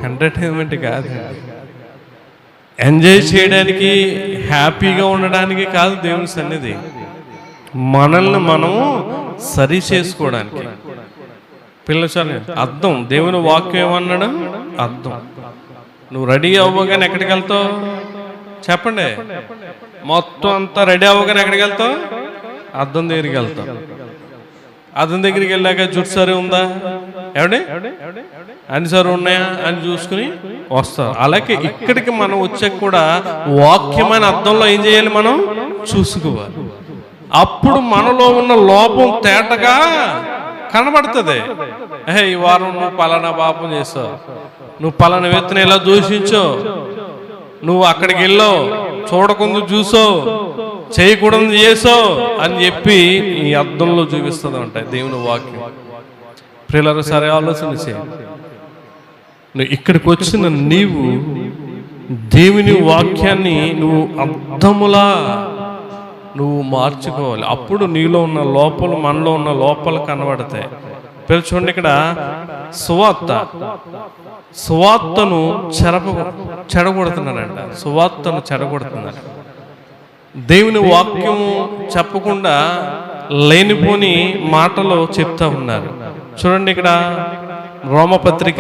S1: ఎంటర్టైన్మెంట్ కాదు, ఎంజాయ్ చేయడానికి, హ్యాపీగా ఉండడానికి కాదు దేవుని సన్నిధి. మనల్ని మనము సరి చేసుకోవడానికి. పిల్లచాలి అర్థం, దేవుని వాక్యం ఏమన్నాడు, అర్థం. నువ్వు రెడీ అవ్వగానే ఎక్కడికి వెళ్తావు చెప్పండి? మొత్తం అంతా రెడీ అవ్వగానే ఎక్కడికి వెళ్తావు? అద్దం దగ్గరికి వెళ్తావు. అద్దం దగ్గరికి వెళ్ళాక జుట్టు సరే ఉందా, ఏమండి అన్ని సరే ఉన్నాయా అని చూసుకుని వస్తారు. అలాగే ఇక్కడికి మనం వచ్చాక కూడా వాక్యమైన అర్థంలో ఏం చేయాలి, మనం చూసుకోవాలి. అప్పుడు మనలో ఉన్న లోపం తేటగా కనబడుతుంది. ఈ వారం నువ్వు పలానా పాపం చేసావు, నువ్వు పలానా వ్యక్తిని ఎలా దూషించావు, నువ్వు అక్కడికి వెళ్ళావు, చూడకుండా చూసావు, చేయకూడదు చేసావు అని చెప్పి ఈ అర్థంలో చూపిస్తుంది అంట దేవుని వాక్యం. ప్రియులారా, సరే ఆలోచన చేయండి. నువ్వు ఇక్కడికి వచ్చిన నీవు దేవుని వాక్యాన్ని నువ్వు అర్థములా నువ్వు మార్చుకోవాలి. అప్పుడు నీలో ఉన్న లోపలు, మనలో ఉన్న లోపలు కనబడతాయి. చూడండి, ఇక్కడ సువార్తను చెడగొడుతున్నారంట. సువార్తను చెడగొడుతున్నారు. దేవుని వాక్యం చెప్పకుండా లేనిపోని మాటలు చెప్తా ఉన్నారు. చూడండి, ఇక్కడ రోమపత్రిక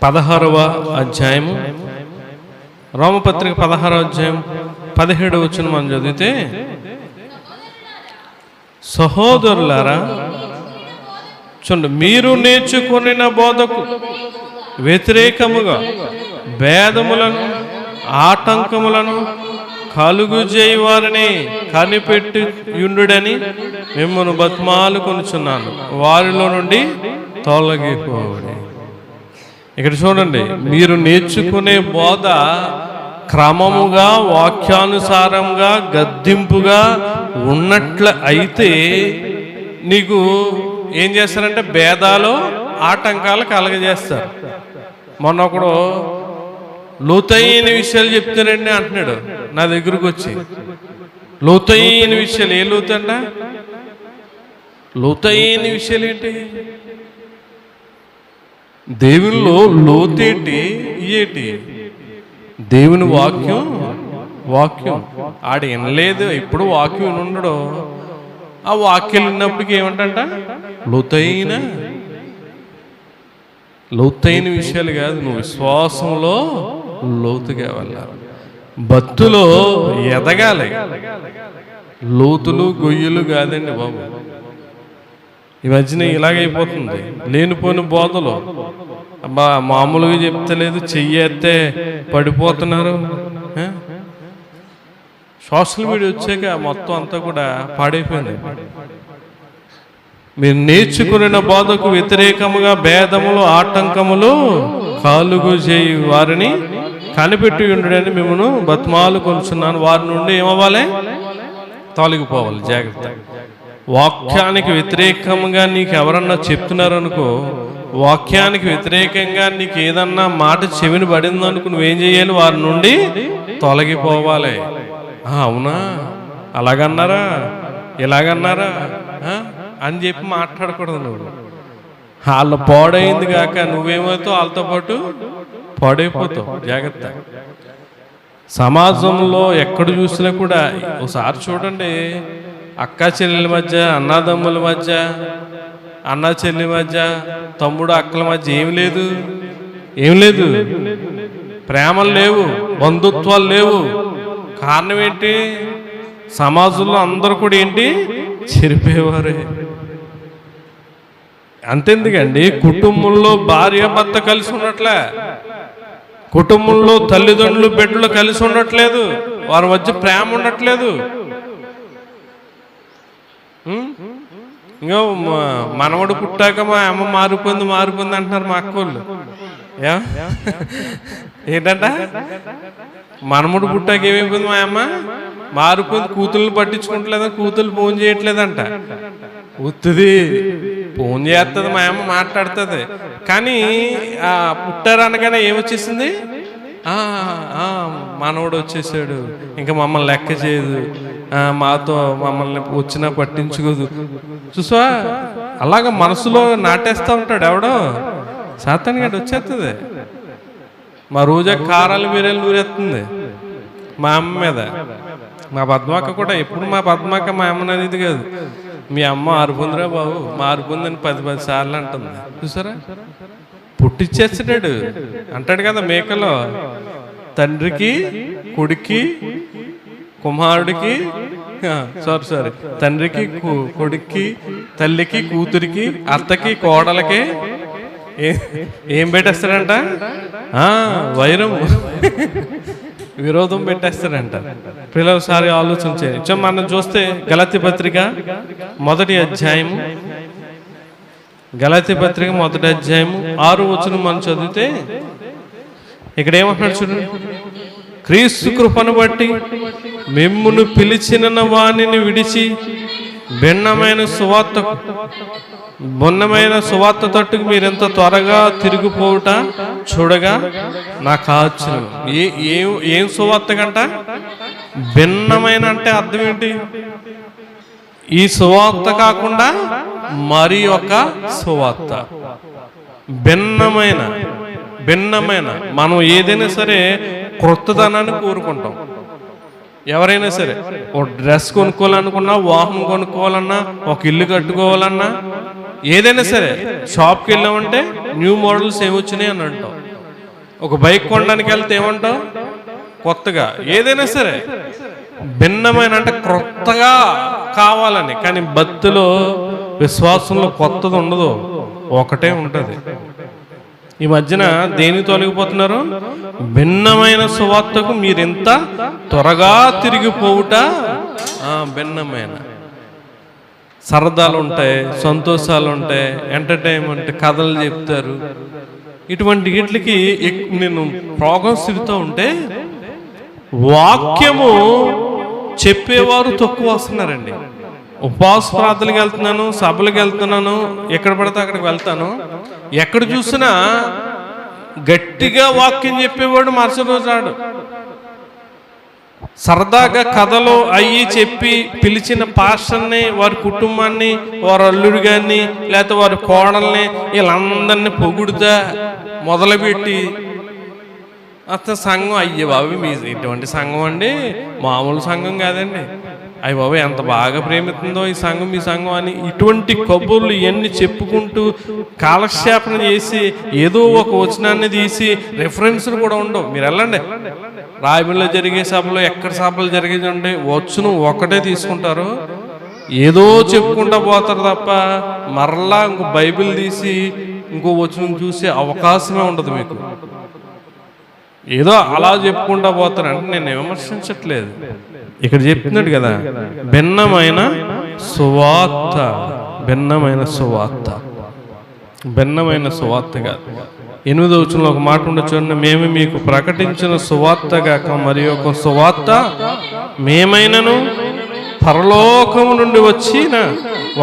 S1: 16వ అధ్యాయము, రోమపత్రిక 16వ అధ్యాయం 17 వచనం మనం చదివితే, సహోదరులారా చూడండి, మీరు నేర్చుకొనిన బోధకు వ్యతిరేకముగా భేదములను, ఆటంకములను కలుగు చేయి వారిని కనిపెట్టి యుండుడని మిమ్మల్ని బతిమాలుకొనుచున్నాను, వారిలో నుండి తొలగిపోండి. ఇక్కడ చూడండి, మీరు నేర్చుకునే బోధ క్రమముగా, వాక్యానుసారంగా, గద్దింపుగా ఉన్నట్ల అయితే నీకు ఏం చేస్తారంటే భేదాలు, ఆటంకాలు కలగజేస్తారు. మొన్న ఒకడు లోతైన విషయాలు చెప్తారండి అంటున్నాడు నా దగ్గరకు వచ్చి. లోతైన విషయాలు, ఏ లోతు అంట? లోతైన విషయాలు ఏంటి? దేవునిలో లోతేంటి? ఏంటి? దేవుని వాక్యం. ఆడు వినలేదు, ఇప్పుడు వాక్యం వినుండడు. ఆ వాక్యం విన్నప్పటికీ ఏమంటంట, లోతైన విషయాలు కాదు. నువ్వు విశ్వాసంలో లోతుగా వెళ్ళాలి, భక్తులో ఎదగాలి. లోతులు గొయ్యలు కాదండి బాబు. ఈ మధ్యన ఇలాగైపోతుంది, లేనిపోని బోధలు. అబ్బా మామూలుగా చెప్తలేదు, చెయ్యేస్తే పడిపోతున్నారు. సోషల్ మీడియా వచ్చాక మొత్తం అంతా కూడా పాడైపోయింది. మీరు నేర్చుకున్న బోధకు వ్యతిరేకముగా భేదములు, ఆటంకములు కలుగు చేయి వారిని కనిపెట్టి ఉండడని మిమ్మల్ని బతిమాలు కొలుచున్నాను, వారి నుండి ఏమవ్వాలి, తొలగిపోవాలి. జాగ్రత్త. వాక్యానికి వ్యతిరేకంగా నీకు ఎవరన్నా చెప్తున్నారనుకో, వాక్యానికి వ్యతిరేకంగా నీకు ఏదన్నా మాట చెవిని పడిందనుకో, నువ్వేం చేయాలి, వారి నుండి తొలగిపోవాలి. అవునా, అలాగన్నారా, ఇలాగన్నారా అని చెప్పి మాట్లాడకూడదు. నువ్వు వాళ్ళ పాడైంది కాక నువ్వేమవుతావు, వాళ్ళతో పాటు పాడైపోతావు. జాగ్రత్త. సమాజంలో ఎక్కడ చూసినా కూడా ఒకసారి చూడండి, అక్క చెల్లెల మధ్య, అన్నదమ్ముల మధ్య, అన్న చెల్లి మధ్య, తమ్ముడు అక్కల మధ్య ఏం లేదు, ప్రేమలు లేవు, బంధుత్వాలు లేవు. కారణం ఏంటి? సమాజంలో అందరూ కూడా ఏంటి, చెరిపేవారే. అంతెందుకండి, కుటుంబంలో భార్య భర్త కలిసి ఉండట్లే, కుటుంబంలో తల్లిదండ్రులు బిడ్డలు కలిసి ఉండట్లేదు, వారి మధ్య ప్రేమ ఉండట్లేదు. ఇంకా మనవడు పుట్టాక మా అమ్మ మారిపోయింది అంటున్నారు మా అక్కోళ్ళు. ఏంటంట, మనముడు పుట్టాక ఏమైపోయింది, మా అమ్మ మారిపోయింది, కూతుర్లు పట్టించుకుంటలేదా, కూతుర్లు ఫోన్ చేయట్లేదంట. ఉత్తుది ఫోన్ చేస్తుంది, మా అమ్మ మాట్లాడుతుంది. కానీ పుట్టారు అనగానే ఏమొచ్చేసింది, మనోడు వచ్చేసాడు, ఇంకా మమ్మల్ని లెక్క చేయదు, మాతో మమ్మల్ని వచ్చినా పట్టించుకోదు. చూసా, అలాగ మనసులో నాటేస్తూ ఉంటాడు ఎవడో, సాతాను గడ్డ వచ్చేస్తుంది. మా రోజా కారాలు మీరేళ్ళు నూరేస్తుంది మా అమ్మ మీద. మా పద్మాక కూడా ఎప్పుడు మా పద్మాక మా అమ్మని అనేది కాదు, మీ అమ్మ ఆరుపుందిరా బాబు, మా ఆరుపుందని 10 సార్లు అంటుంది. చూసారా, పుట్టిచ్చేస్తాడు అంటాడు కదా మేకలో, తండ్రికి కొడుక్కి కుమారుడికి సారీ తండ్రికి కొడుక్కి తల్లికి కూతురికి అత్తకి కోడలకి ఏం పెట్టేస్తాడంట, వైరం విరోధం పెట్టేస్తాడంట. పిల్లలసారి ఆలోచించే మనం చూస్తే గలతీ పత్రిక 1వ అధ్యాయము, గలతీ పత్రిక 1వ అధ్యాయము 6వ వచనం మనం చదివితే ఇక్కడ ఏమంటున్నాడు చూడండి. క్రీస్తు కృపను బట్టి మిమ్మును పిలిచిన వానిని విడిచి భిన్నమైన సువార్త తట్టుకు మీరెంత త్వరగా తిరిగిపోవుట చూడగా నాకు ఆశ్చర్యం. ఏం సువార్త కంట భిన్నమైన అంటే అర్థం ఏంటి? ఈ సువార్త కాకుండా మరి ఒక సువార్త, భిన్నమైన మనం ఏదైనా సరే క్రొత్తదనాన్ని కోరుకుంటాం. ఎవరైనా సరే ఒక డ్రెస్ కొనుక్కోవాలనుకున్నా, వాహనం కొనుక్కోవాలన్నా, ఒక ఇల్లు కట్టుకోవాలన్నా, ఏదైనా సరే షాప్కి వెళ్ళామంటే న్యూ మోడల్స్ ఏమొచ్చినాయి అని అంటాం. ఒక బైక్ కొనడానికి వెళ్తే ఏమంటాం, కొత్తగా. ఏదైనా సరే భిన్నమైన అంటే క్రొత్తగా కావాలని. కానీ భక్తిలో విశ్వాసంలో కొత్తది ఉండదు, ఒకటే ఉంటుంది. ఈ మధ్యన దేనికి తొలగిపోతున్నారు? భిన్నమైన సువార్తకు మీరింత త్వరగా తిరిగిపోవుట. భిన్నమైన సరదాలు ఉంటాయి, సంతోషాలు ఉంటాయి, ఎంటర్టైన్మెంట్, కథలు చెప్తారు. ఇటువంటి వీటికి నేను ప్రోగ్రామ్స్ తిరుగుతూ ఉంటే వాక్యము చెప్పేవారు తక్కువ వస్తున్నారండి. ఉపవాస ప్రార్థనకి వెళ్తున్నాను, సభలకు వెళ్తున్నాను, ఎక్కడ పడితే అక్కడికి వెళ్తాను. ఎక్కడ చూసినా గట్టిగా వాక్యం చెప్పేవాడు మరుసటి రోజు రాడు. సరదాగా కథలు అయ్యి చెప్పి పిలిచిన పాస్టర్ని, వారి కుటుంబాన్ని, వారి అల్లుడు గారిని, లేకపోతే వారి కోడల్ని, వీళ్ళందరినీ పొగుడుతా మొదలుపెట్టి అతను సంఘం, అయ్యే బాబు మీ ఇటువంటి సంఘం అండి, మామూలు సంఘం కాదండి, అయ్య బాబు ఎంత బాగా ప్రేమిస్తుందో ఈ సంఘం, మీ సంఘం అని ఇటువంటి కబుర్లు ఇవన్నీ చెప్పుకుంటూ కాలక్షేపణ చేసి ఏదో ఒక వచనాన్ని తీసి రెఫరెన్స్లు కూడా ఉండవు. మీరు వెళ్ళండి, రాయబడిలో జరిగే సభలో, ఎక్కడ సభలు జరిగేదండి, వచనం ఒకటే తీసుకుంటారు, ఏదో చెప్పుకుంటా పోతారు తప్ప మరలా ఇంకో బైబిల్ తీసి ఇంకో వచనం చూసే అవకాశమే ఉండదు మీకు. ఏదో అలా చెప్పుకుంటా పోతారంటే నేను విమర్శించట్లేదు, ఇక్కడ చెప్తున్నాడు కదా భిన్నమైన సువార్త, భిన్నమైన సువార్త, భిన్నమైన సువార్త కాదు. 8వ వచనంలో ఒక మాట ఉండొచ్చు, మేము మీకు ప్రకటించిన సువార్త గాక మరి ఒక సువార్త మేమైనను పరలోకము నుండి వచ్చిన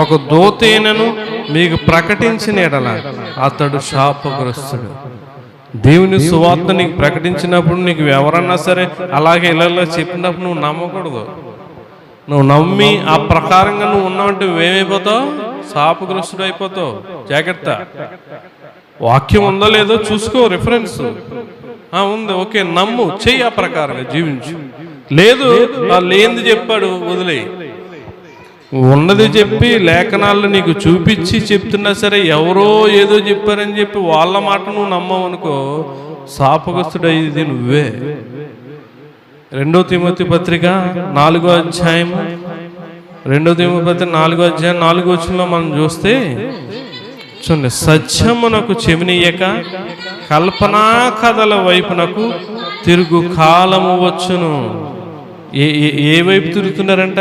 S1: ఒక దూతైనను మీకు ప్రకటించిన ఎడల అతడు శాపగ్రస్తుడు. దేవుని సువార్త నీకు ప్రకటించినప్పుడు నీకు ఎవరన్నా సరే అలాగే ఇలా చెప్పినప్పుడు నువ్వు నమ్మకూడదు. నువ్వు నమ్మి ఆ ప్రకారంగా నువ్వు ఉన్నావంటే నువ్వేమైపోతావు? శాపగ్రస్తుడు అయిపోతావు. జాగ్రత్త. వాక్యం ఉందో లేదో చూసుకో, రిఫరెన్స్ ఉంది, ఓకే, నమ్ము, చెయ్యి, ఆ ప్రకారంగా జీవించు. లేదు లేనిది చెప్పాడు వదిలేయి. ఉన్నది చెప్పి లేఖనాల్లో నీకు చూపించి చెప్తున్నా సరే ఎవరో ఏదో చెప్పారని చెప్పి వాళ్ళ మాట నువ్వు నమ్మవు అనుకో, శాపగ్రస్తుడైది నువ్వే. 2వ తిమోతి పత్రిక 4వ అధ్యాయం 2వ తిమోతి పత్రిక 4వ అధ్యాయం 4వ వచనంలో మనం చూస్తే చూడండి, సత్యమునకు చెవినీయక కల్పనా కథల వైపునకు తిరుగు కాలము వచ్చును. ఏ వైపు తిరుగుతున్నారంట?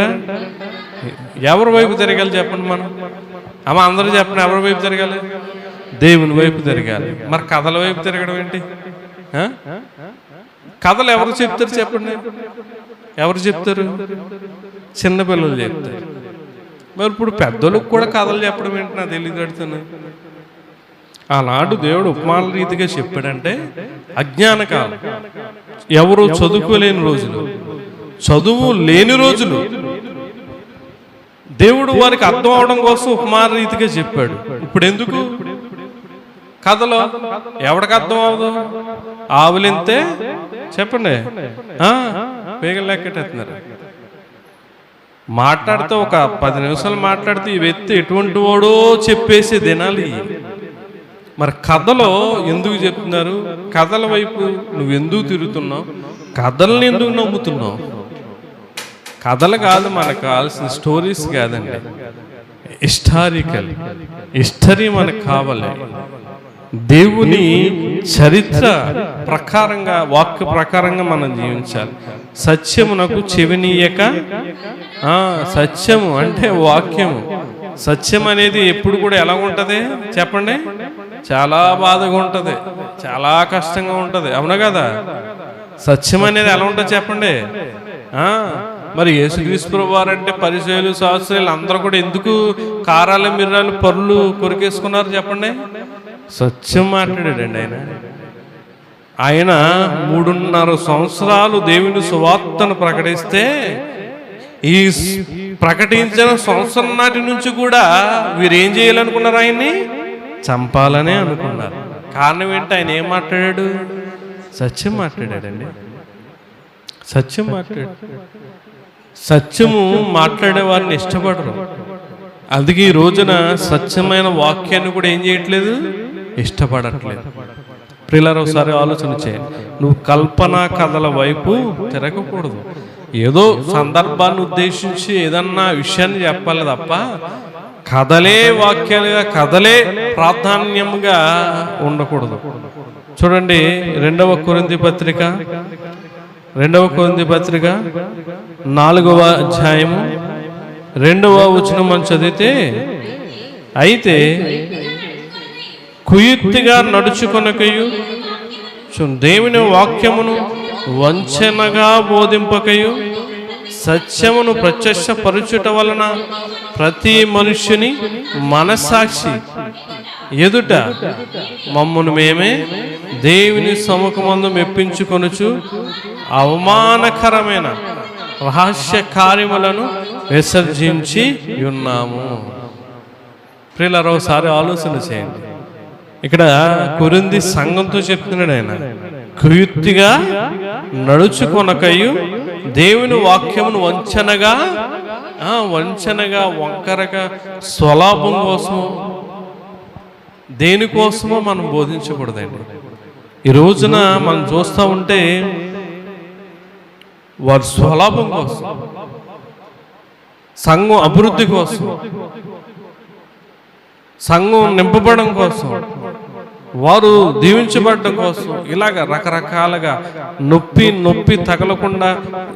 S1: ఎవరి వైపు తిరగాలి చెప్పండి? మనం అందరూ చెప్పండి, ఎవరి వైపు తిరగాలి? దేవుని వైపు తిరగాలి. మరి కథల వైపు తిరగడం ఏంటి? కథలు ఎవరు చెప్తారు చెప్పండి? ఎవరు చెప్తారు? చిన్నపిల్లలు చెప్తారు. మరి ఇప్పుడు పెద్దలకు కూడా కథలు చెప్పడం ఏంటి నాకు తెలియగడుతున్నాను. ఆనాడు దేవుడు ఉపమాన రీతిగా చెప్పాడంటే అజ్ఞాన కాలం, ఎవరు చదువుకోలేని రోజులు, చదువు లేని రోజులు దేవుడు వారికి అర్థం అవడం కోసం ఉపమాన రీతిగా చెప్పాడు. ఇప్పుడు ఎందుకు కథలో ఎవడికి అర్థం అవ్వదు? ఆవులింతే చెప్పండి, వేగం లెక్కెట్టేస్తున్నారు. మాట్లాడితే ఒక 10 నిమిషాలు మాట్లాడితే ఈ వ్యక్తి ఎటువంటి వాడో చెప్పేసి దినాలి. మరి కథలో ఎందుకు చెప్తున్నారు? కథల వైపు నువ్వు ఎందుకు తిరుగుతున్నావు? కథల్ని ఎందుకు నమ్ముతున్నావు? కథలు కాదు మనకు కావాల్సిన, స్టోరీస్ కాదండి, హిస్టరీ మనకు కావాలి. దేవుని చరిత్ర ప్రకారంగా, వాక్య ప్రకారంగా మనం జీవించాలి. సత్యమునకు చెవినీయక, సత్యము అంటే వాక్యము. సత్యం అనేది ఎప్పుడు కూడా ఎలా ఉంటుంది చెప్పండి? చాలా బాధగా ఉంటుంది, చాలా కష్టంగా ఉంటుంది, అవునా కదా? సత్యం అనేది ఎలా ఉంటుంది చెప్పండి? మరి యేసుక్రీస్తు ప్రభువు వారంటే పరిచయాలు, శాస్త్రాలు అందరూ కూడా ఎందుకు కారాలు, మిర్రాలు, పరులు కొరికేసుకున్నారు చెప్పండి? సత్యం మాట్లాడాడండి ఆయన 3.5 సంవత్సరాలు దేవుని సువార్తను ప్రకటిస్తే, ఈ ప్రకటించిన సంవత్సరం నాటి నుంచి కూడా వీరేం చేయాలనుకున్నారు? ఆయన్ని చంపాలనే అనుకున్నారు. కారణం ఏంటి? ఆయన ఏం మాట్లాడాడు? సత్యం మాట్లాడాడండి. సత్యం మాట్లాడాడు. సత్యము మాట్లాడే వారిని ఇష్టపడరు. అందుకే ఈ రోజున సత్యమైన వాక్యాన్ని కూడా ఏం చేయట్లేదు, ఇష్టపడట్లేదు. ప్రియులారా, ఒకసారి ఆలోచన చేయండి. నువ్వు కల్పనా కథల వైపు తిరగకూడదు. ఏదో సందర్భాన్ని ఉద్దేశించి ఏదన్నా విషయాన్ని చెప్పాలి తప్ప కథలే వాక్యాలుగా, కథలే ప్రాధాన్యముగా ఉండకూడదు. చూడండి, 2వ కొరింథీ పత్రిక 4వ అధ్యాయము 2వ వచనం మనం చదివితే, అయితే కుయుక్తిగా నడుచుకొనకయు దేవుని వాక్యమును వంచనగా బోధింపకయు సత్యమును ప్రత్యక్షపరచుట వలన ప్రతి మనుష్యుని మనస్సాక్షి ఎదుట మమ్మును మేమే దేవుని సముఖమందు మెప్పించుకొనుచు అవమానకరమైన రహస్య కార్యములను విసర్జించి ఉన్నాము. ప్రియులారా, ఒకసారి ఆలోచన చేయండి. ఇక్కడ కొరింథీ సంఘంతో చెప్తున్నాడు ఆయన, కుయుక్తిగా నడుచుకొనకయు దేవుని వాక్యమును వంచనగా, వంకరగా, స్వలాభం కోసం, దేనికోసమో మనం బోధించకూడదండి. ఈ రోజున మనం చూస్తూ ఉంటే వారి స్వలాభం కోసం, సంఘం అభివృద్ధి కోసం, సంఘం నింపబడడం కోసం, వారు దీవించబడడం కోసం ఇలాగ రకరకాలుగా నొప్పి తగలకుండా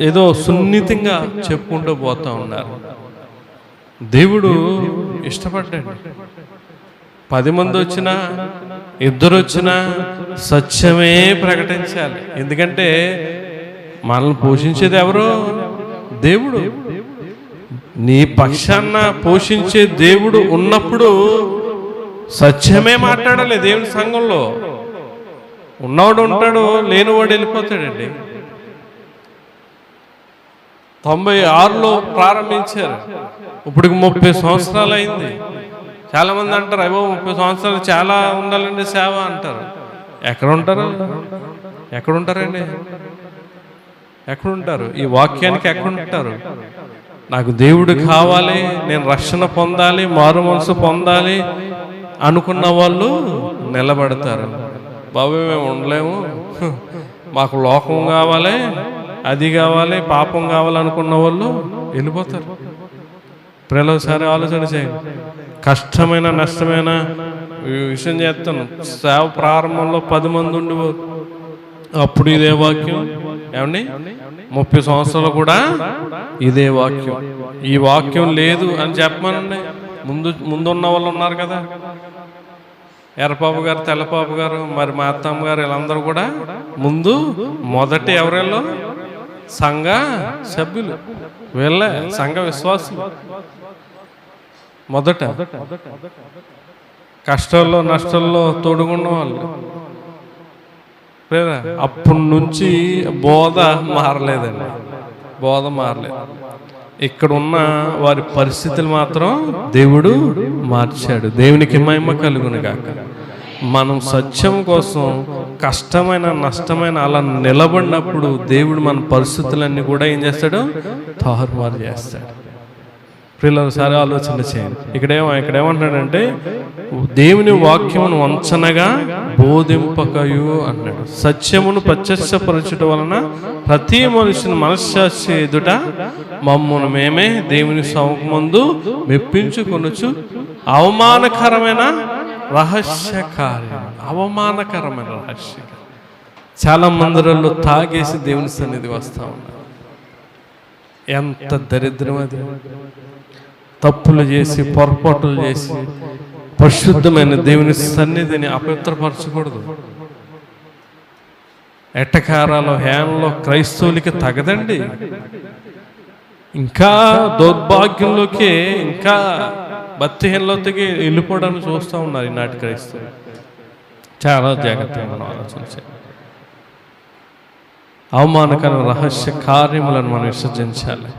S1: ఏదో సున్నితంగా చెప్పుకుంటూ పోతూ ఉన్నారు. దేవుడు ఇష్టపడ్డాడు. 10 మంది వచ్చినా, 2 వచ్చినా సత్యమే ప్రకటించాలి. ఎందుకంటే మనల్ని పోషించేది ఎవరు? దేవుడు. నీ పక్షాన పోషించే దేవుడు ఉన్నప్పుడు సత్యమే మాట్లాడాలి. దేవుని సంఘంలో ఉన్నవాడు ఉంటాడు, లేనివాడు వెళ్ళిపోతాడండి. 96లో ప్రారంభించారు, ఇప్పటికి 30 సంవత్సరాలు అయింది. చాలామంది అంటారు, అయ్యో 30 సంవత్సరాలు చాలా ఉండాలండి సేవ అంటారు. ఎక్కడుంటారండి? ఎక్కడుంటారు? ఈ వాక్యానికి ఎక్కడుంటారు? నాకు దేవుడు కావాలి, నేను రక్షణ పొందాలి, మారు మనసు పొందాలి అనుకున్న వాళ్ళు నిలబడతారు. బాబు మేము ఉండలేము, మాకు లోకం కావాలి, అది కావాలి, పాపం కావాలనుకున్న వాళ్ళు వెళ్ళిపోతారు. ప్రియులారా, ఆలోచన చేయండి. కష్టమైన నష్టమైన విషయం చేస్తాను. సేవ ప్రారంభంలో 10 మంది ఉండేవారు. అప్పుడు ఇదే వాక్యం. ఏమండి, 30 సంవత్సరాలు కూడా ఇదే వాక్యం. ఈ వాక్యం లేదు అని చెప్పమనండి. ముందున్న వాళ్ళు ఉన్నారు కదా, ఎర్రపాపు గారు, తెల్లపాపు గారు, మరి మా అత్తమ్మ గారు, వీళ్ళందరూ కూడా మొదటి ఎవరెల్లో సంఘ సభ్యులు, వీళ్ళే సంఘ విశ్వాసులు. మొదట కష్టాల్లో నష్టాల్లో తోడుగున్న వాళ్ళు లేదా అప్పటి నుంచి బోధ మారలేదండి, బోధ మారలేదు. ఇక్కడున్న వారి పరిస్థితులు మాత్రం దేవుడు మార్చాడు. దేవునికి మహిమ కలుగును గాక. మనం సత్యం కోసం కష్టమైన నష్టమైన అలా నిలబడినప్పుడు దేవుడు మన పరిస్థితులన్నీ కూడా ఏం చేస్తాడు? తారుమారు చేస్తాడు. పిల్లలు సరే ఆలోచన చేయండి. ఇక్కడేమంటున్నాడంటే దేవుని వాక్యమును వంచనగా బోధింపకయు అన్నాడు. సత్యమును ప్రత్యక్షపరచుట వలన ప్రతి మనుషుని మనస్సాక్షి ఎదుట మమ్మును మేమే దేవుని సముఖమందు మెప్పించుకొనుచు అవమానకరమైన రహస్య కార్యం, అవమానకరమైన రహస్య. చాలా మందిరాల్లో తాగేసి దేవుని సన్నిధి వస్తూ ఉన్నారు. ఎంత దరిద్రం అది! తప్పులు చేసి పొరపాటులు చేసి పరిశుద్ధమైన దేవుని సన్నిధిని అపవిత్రపరచకూడదు. ఎట్టకారాలో హేనంలో క్రైస్తవులకి తగదండి. ఇంకా దౌర్భాగ్యంలోకి, ఇంకా భక్తిహీనలోకి వెళ్ళిపోవడానికి చూస్తూ ఉన్నారు ఈనాటి క్రైస్తవులు. చాలా జాగ్రత్తగా మనం ఆలోచించాలి. అవమానకర రహస్య కార్యములను మనం విసర్జించాలి.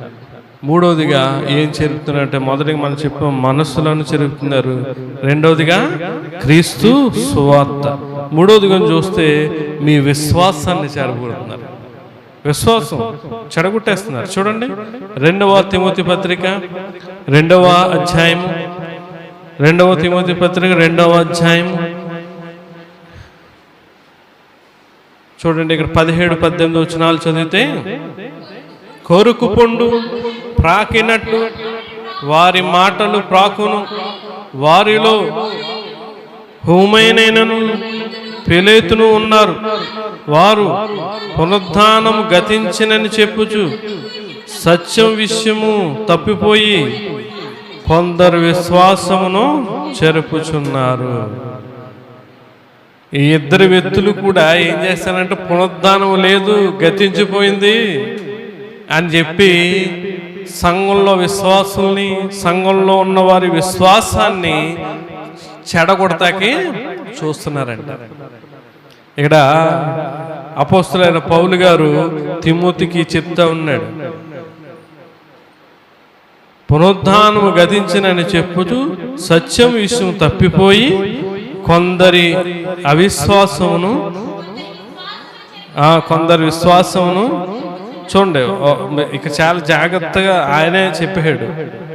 S1: మూడవదిగా ఏం చెరుపుతున్నారంటే, మొదటిగా మనం చెప్పాం మనస్సులను చెరుపుతున్నారు, రెండవదిగా క్రీస్తు సువార్త, మూడవదిగా చూస్తే మీ విశ్వాసాన్ని చెడగొడుతున్నారు. విశ్వాసం చెడగొట్టేస్తున్నారు. చూడండి 2వ తిమోతి పత్రిక 2వ అధ్యాయం, 2వ తిమోతి పత్రిక 2వ అధ్యాయం చూడండి. ఇక్కడ 17-18 వచనాలు చదివితే, కొరుకు పొండు ప్రాకినట్లు వారి మాటలు ప్రాకును, వారిలో హూమైనను పెలేతును ఉన్నారు. వారు పునరుద్ధానము గతించినని చెప్పుచు సత్యం విషయము తప్పిపోయి కొందరు విశ్వాసమును చెరుపుచున్నారు. ఈ ఇద్దరు వ్యక్తులు కూడా ఏం చేస్తారంటే, పునరుద్ధానం లేదు, గతించిపోయింది అని చెప్పి సంఘంలో విశ్వాసుల్ని, సంఘంలో ఉన్న వారి విశ్వాసాన్ని చెడగొడతాకి చూస్తున్నారంట. ఇక్కడ అపోస్తలుడైన పౌలు గారు తిమోతికి చెప్తా ఉన్నాడు, పునరుద్ధానము గతించినని చెప్పుతూ సత్యం విషయం తప్పిపోయి కొందరి విశ్వాసమును చూడండి. ఇక చాలా జాగ్రత్తగా ఆయనే చెప్పాడు.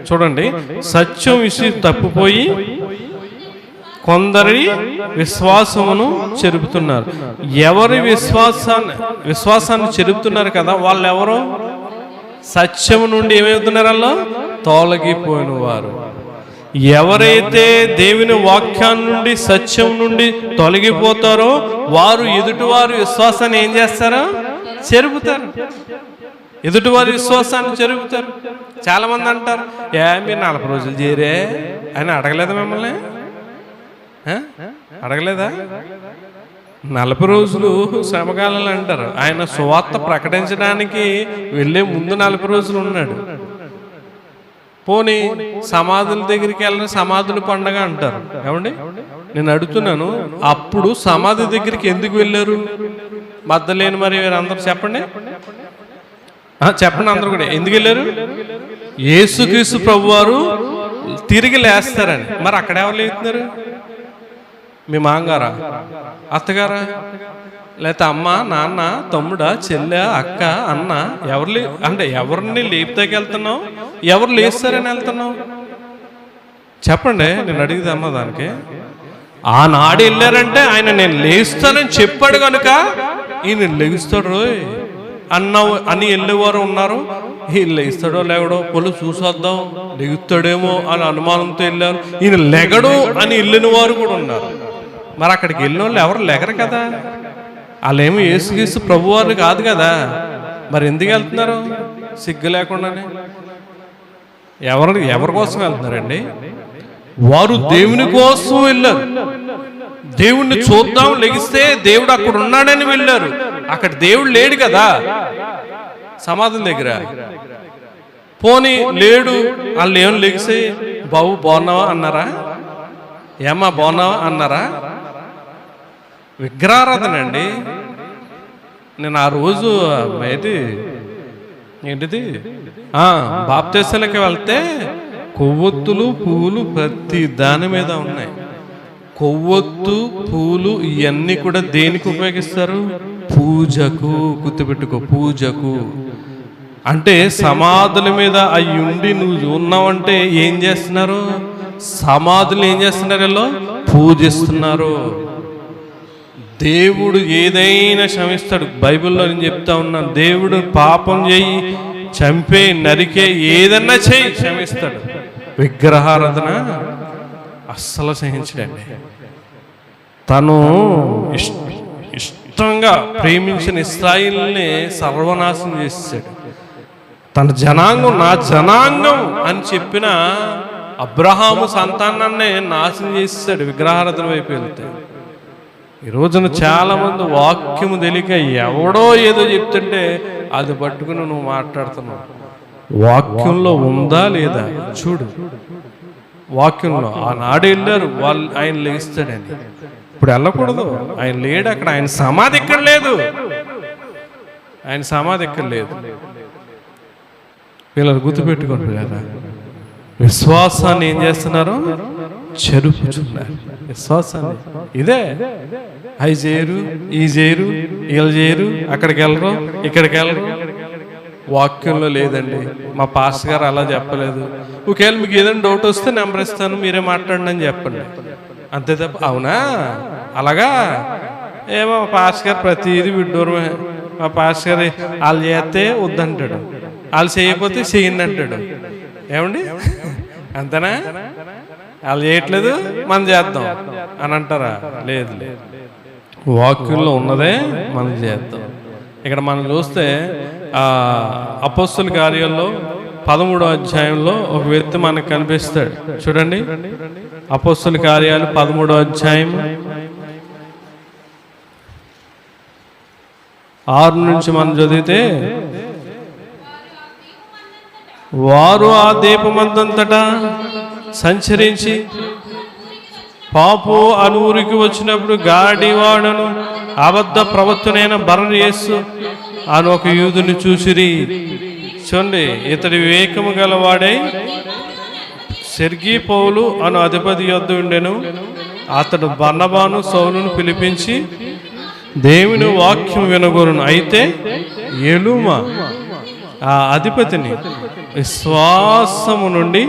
S1: చూడండి, సత్యం విషయం తప్పిపోయి కొందరి విశ్వాసమును చెరుపుతున్నారు. ఎవరి విశ్వాసాన్ని చెరుపుతున్నారు కదా, వాళ్ళు ఎవరో సత్యము నుండి ఏమవుతున్నారు? అలా తొలగిపోయిన వారు. ఎవరైతే దేవుని వాక్యాన్ని నుండి, సత్యం నుండి తొలగిపోతారో వారు ఎదుటివారి విశ్వాసాన్ని ఏం చేస్తారో చెరుపుతారు. ఎదుటివారి విశ్వాసాన్ని చెరుపుతారు. చాలా మంది అంటారు, మీరు 40 రోజులు చేరే అని అడగలేదా మిమ్మల్ని? అడగలేదా? 40 రోజులు శ్రమకాలంలో అంటారు. ఆయన సువార్త ప్రకటించడానికి వెళ్ళే ముందు 40 రోజులు ఉన్నాడు. పోనీ సమాధుల దగ్గరికి వెళ్ళిన సమాధుల పండగ అంటారు. ఏమండి, నేను అడుగుతున్నాను, అప్పుడు సమాధి దగ్గరికి ఎందుకు వెళ్ళారు? మద్దలేని మరి అందరూ చెప్పండి, చెప్పండి అందరూ కూడా. ఎందుకు వెళ్ళారు? యేసుక్రీస్తు ప్రభువారు తిరిగి లేస్తారని. మరి అక్కడ ఎవరు లేస్తున్నారు? మీ మాంగారా, అత్తగారా, లేకపోతే అమ్మ, నాన్న, తమ్ముడా, చెల్లె, అక్క, అన్న, ఎవరిని లేపుతాకి వెళ్తున్నావు? ఎవరు లేస్తారని వెళ్తున్నావు? చెప్పండి, నేను అడిగితే అమ్మ దానికి. ఆనాడు వెళ్ళారంటే ఆయన నేను లేస్తానని చెప్పాడు కనుక ఈయన లెగుస్తాడు అని వెళ్ళేవారు ఉన్నారు. ఈయన లెగుస్తాడో లేవడో పొలు చూసొద్దాం, లెగుతాడేమో అని అనుమానంతో వెళ్ళారు. ఈయన లెగడు అని వెళ్ళిన వారు కూడా ఉన్నారు. మరి అక్కడికి వెళ్ళిన వాళ్ళు ఎవరు లెగరు కదా, వాళ్ళేమో యేసుక్రీస్తు ప్రభువారు కాదు కదా. మరి ఎందుకు వెళ్తున్నారు? సిగ్గు లేకుండానే. ఎవరి కోసం వెళ్తున్నారండి? వారు దేవుని కోసం వెళ్ళారు. దేవుణ్ణి చూద్దాం, లెగిస్తే దేవుడు అక్కడ ఉన్నాడని వెళ్ళారు. అక్కడ దేవుడు లేడు కదా సమాధుల దగ్గర. పోనీ లేడు, వాళ్ళు ఏమని లెగిస్తే బాబు బాగున్నావా అన్నారా? ఏమ్మా బాగున్నావా అన్నారా? విగ్రహారాధన అండి. నేను ఆ రోజు ఏంటిది బాప్తీసాలకి వెళ్తే కొవ్వొత్తులు పువ్వులు ప్రతి దాని మీద ఉన్నాయి. కొవ్వొత్తు పూలు ఇవన్నీ కూడా దేనికి ఉపయోగిస్తారు? పూజకు. గుర్తుపెట్టుకో, పూజకు. అంటే సమాధుల మీద అవి ఉండి నువ్వు ఉన్నావంటే ఏం చేస్తున్నారు? సమాధులు ఏం చేస్తున్నారు? వీళ్ళు పూజిస్తున్నారు. దేవుడు ఏదైనా క్షమిస్తాడు. బైబిల్లో నేను చెప్తా ఉన్నాను, దేవుడు పాపం చేయి, చంపే, నరికే, ఏదన్నా చేయి క్షమిస్తాడు. విగ్రహారాధన అస్సలు సహించడండి. తను ఇష్టంగా ప్రేమించిన ఇశ్రాయేలుని సర్వనాశనం చేశాడు. తన జనాంగం నా జనాంగం అని చెప్పిన అబ్రహాము సంతానాన్నే నాశనం చేశాడు విగ్రహారాధన వైపు వెళ్తే. ఈ రోజున చాలా మంది వాక్యము తెలియక ఎవడో ఏదో చెప్తుంటే అది పట్టుకుని నువ్వు మాట్లాడుతున్నావు. వాక్యంలో ఉందా లేదా చూడు. వాక్యంలో ఆనాడు వెళ్ళారు వాళ్ళు, ఆయన లేస్తాడని. ఇప్పుడు వెళ్ళకూడదు. ఆయన లేడు అక్కడ. ఆయన సమాధి ఇక్కడ లేదు. ఆయన సమాధి ఇక్కడ లేదు. వీళ్ళని గుర్తుపెట్టుకోండి పిల్లరా. విశ్వాసాన్ని ఏం చేస్తున్నారు? చెరుపుచున్నారు విశ్వాసాన్ని. ఇదే అవి చేయరు, ఈ చేయరు, వీళ్ళు చేయరు, అక్కడికి వెళ్ళరు, ఇక్కడికి వెళ్ళరు. వాక్యంలో లేదండి. మా పాస్టర్ గారు అలా చెప్పలేదు. ఒకవేళ మీకు ఏదైనా డౌట్ వస్తే నెంబర్ ఇస్తాను, మీరే మాట్లాడండి అని చెప్పండి. అంతే తప్ప అవునా అలాగా ఏమో పాస్టర్ గారు ప్రతిదీ విడ్డూరమే. మా పాస్టర్ గారు వాళ్ళు చేస్తే వద్దంటాడు, వాళ్ళు చేయకపోతే చేయండి అంటాడు. ఏమండి అంతేనా? వాళ్ళు చేయట్లేదు మనం చేద్దాం అని అంటారా? లేదు లేదు, వాక్యంలో ఉన్నదే మనం చేద్దాం. ఇక్కడ మనం చూస్తే అపోస్తలుల కార్యాల్లో 13వ అధ్యాయంలో ఒక వ్యక్తి మనకు కనిపిస్తాడు. చూడండి, అపోస్తలుల కార్యాలు 13వ అధ్యాయం 6 నుంచి మనం చదివితే, వారు ఆ దీపమందంతటా సంచరించి పాపు అను ఊరికి వచ్చినప్పుడు గాడివాడను అబద్ధ ప్రవక్తనైన బరయేసు అని ఒక యూదుని చూసిరి. చూడండి, ఇతడి వివేకము గలవాడై సెర్గీ పౌలు అను అధిపతి యొద్ద ఉండెను. అతడు బర్నబాను సౌలును పిలిపించి దేవుని వాక్యం వినగోరును. అయితే ఎలుమ ఆ అధిపతిని విశ్వాసము నుండి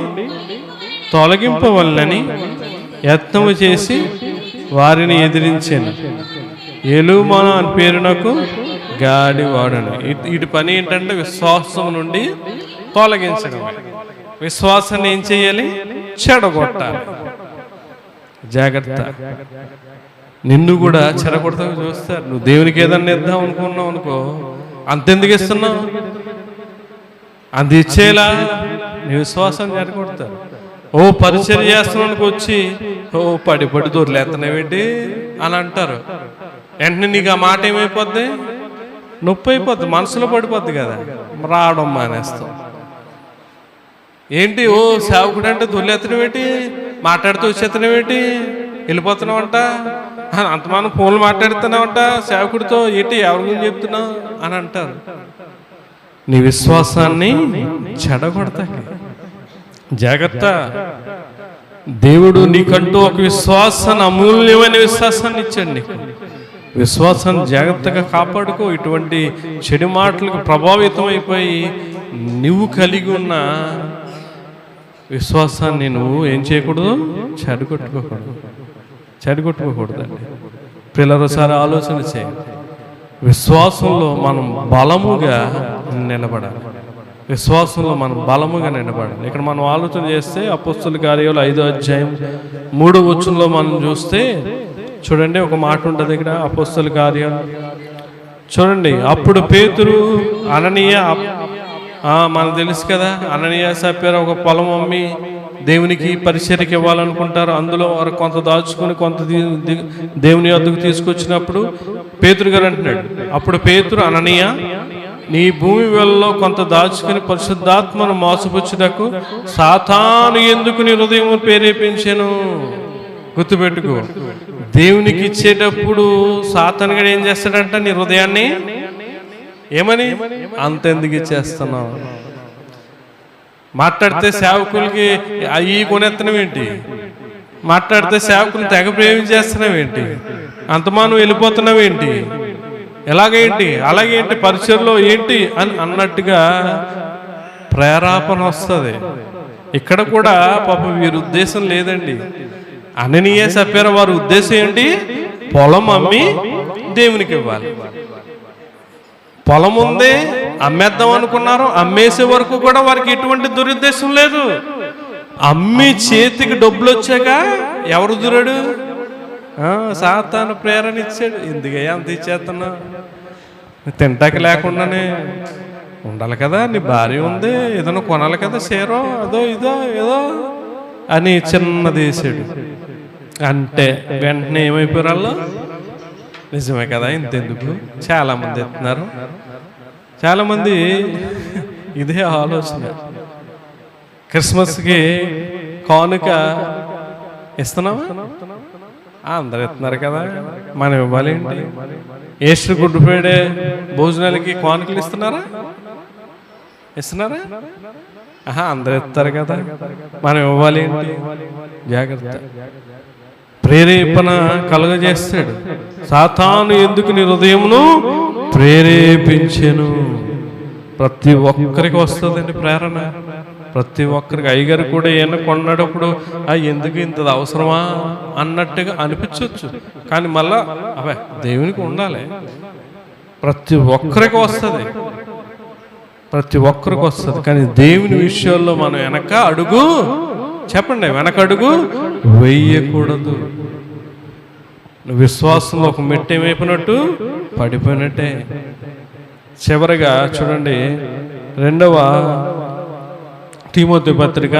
S1: తొలగింపవలనని యత్నము చేసి వారిని ఎదిరించాను. ఎలుమ అని పేరు నాకు గాడివాడను. వీటి పని ఏంటంటే విశ్వాసం నుండి తొలగించడం. విశ్వాసాన్ని ఏం చేయాలి? చెడగొట్టాలి. జాగ్రత్త. నిన్ను కూడా చెడగొడతావు చూస్తారు. నువ్వు దేవునికి ఏదన్నా ఇద్దాం అనుకున్నావు అనుకో, అంతెందుకు ఇస్తున్నావు? అంత ఇచ్చేలా నీ విశ్వాసాన్ని చెడగొడతారు. ఓ పరిచయం చేస్తున్నానికి వచ్చి ఓ పడి దొరలేస్తున్నావేంటి అని అంటారు. వెంటనే నీకు ఆ మాట ఏమైపోద్ది? నొప్పి అయిపోద్ది, మనసులో పడిపోద్ది కదా, రావడం మానేస్తాం. ఏంటి ఓ సేవకుడు అంటే దొరలేస్తున్నావేంటి, మాట్లాడుతూ వచ్చేస్తున్నావేంటి, వెళ్ళిపోతున్నావంట, అంతమానం ఫోన్లు మాట్లాడుతున్నావంట సేవకుడితో, ఏంటి ఎవరి గురించి చెప్తున్నావు అని అంటారు. నీ విశ్వాసాన్ని చెడగొడతాయి. జాగ్రత్త. దేవుడు నీకంటూ ఒక విశ్వాసాన్ని, అమూల్యమైన విశ్వాసాన్ని ఇచ్చాడు నీకు. విశ్వాసాన్ని జాగ్రత్తగా కాపాడుకో. ఇటువంటి చెడు మాటలకు ప్రభావితం అయిపోయి నువ్వు కలిగి ఉన్న విశ్వాసాన్ని నువ్వు ఏం చేయకూడదు? చెడగొట్టుకోకూడదండి. పిల్లలసారి ఆలోచన చేయండి. విశ్వాసంలో మనం బలముగా నిలబడాలి. విశ్వాసంలో మనం బలముగా నిలబడాలి. ఇక్కడ మనం ఆలోచన చేస్తే అపోస్తలుల కార్యాలు 5వ అధ్యాయం 3వ వచనంలో మనం చూస్తే చూడండి, ఒక మాట ఉంటుంది ఇక్కడ. అపోస్తలుల కార్యాలు చూడండి. అప్పుడు పేతురు, అననీయ, మనకు తెలుసు కదా, అననీయ సప్ఫీరా ఒక పొలం అమ్మి దేవునికి పరిచర్యకి ఇవ్వాలనుకుంటారు. అందులో వారు కొంత దాచుకొని కొంత దేవుని వద్దకు తీసుకొచ్చినప్పుడు పేతురు గారు అంటున్నాడు. అప్పుడు పేతురు, అననీయ, నీ భూమి వెల్లో కొంత దాచుకుని పరిశుద్ధాత్మను మోసపుచ్చుటకు సాతాను ఎందుకు నీ హృదయం ప్రేరేపించెను. గుర్తుపెట్టుకో, దేవునికి ఇచ్చేటప్పుడు సాతాను గడు ఏం చేస్తాడంట, నీ హృదయాన్ని ఏమని అంతెందుకు ఇచ్చేస్తున్నావు. మాట్లాడితే సేవకులకి అవి కొనెత్తనవేంటి, మాట్లాడితే సేవకుని తెగ ప్రేమించేస్తున్నావేంటి, అంతమానం వెళ్ళిపోతున్నావేంటి, ఎలాగేంటి అలాగేంటి పరిచయంలో ఏంటి అని అన్నట్టుగా ప్రేరేపణ వస్తుంది. ఇక్కడ కూడా పాపం వీరి ఉద్దేశం లేదండి. అననీయ సప్ఫీరా వారి ఉద్దేశం ఏంటి, పొలం అమ్మి దేవునికి ఇవ్వాలి. పొలం ఉందే అమ్మేద్దాం అనుకున్నారు, అమ్మేసే వరకు కూడా వారికి ఎటువంటి దురుద్దేశం లేదు. అమ్మి చేతికి డబ్బులు వచ్చాక ఎవరు దురాడు, సాతాను ప్రేరణ ఇచ్చాడు. ఎందుకయ్యా అంత ఇచ్చేస్తున్నా, తింటాకి లేకుండానే ఉండాలి కదా, నీ భార్య ఉంది, ఏదైనా కొనాలి కదా, షేరో అదో ఇదో ఏదో అని చిన్నది వేసాడు. అంటే వెంటనే ఏమైపోయారు వాళ్ళు, నిజమే కదా ఇంతెందుకు. చాలామంది ఎత్తున్నారు, చాలామంది ఇదే ఆలోచన. క్రిస్మస్కి కానుక ఇస్తున్నావా, అందరు ఎత్తున్నారు కదా, మనం ఇవ్వాలి ఏంటి. ఏసు గుడ్డుపేడే భోజనాలకి కానుకలు ఇస్తున్నారా, అందరు ఎత్తారు కదా, మనం ఇవ్వాలి ఏంటి. జాగ్రత్త, ప్రేరేపణ కలుగజేస్తాడు. సాతాను ఎందుకు నీ హృదయమును ప్రేరేపించెను. ప్రతి ఒక్కరికి వస్తుందండి ప్రేరణ, ప్రతి ఒక్కరికి. అయ్యగారు కూడా ఏమన్నా కొన్నప్పుడు ఎందుకు ఇంత అవసరమా అన్నట్టుగా అనిపించవచ్చు, కానీ మళ్ళా అవే దేవునికి ఉండాలి. ప్రతి ఒక్కరికి వస్తుంది, ప్రతి ఒక్కరికి వస్తుంది. కానీ దేవుని విషయాల్లో మనం వెనక అడుగు, చెప్పండి, వెనక అడుగు వెయ్యకూడదు. విశ్వాసంలో ఒక మెట్టు ఏమైపోయినట్టు పడిపోయినట్టే. చివరిగా చూడండి, 2వ తిమోతి పత్రిక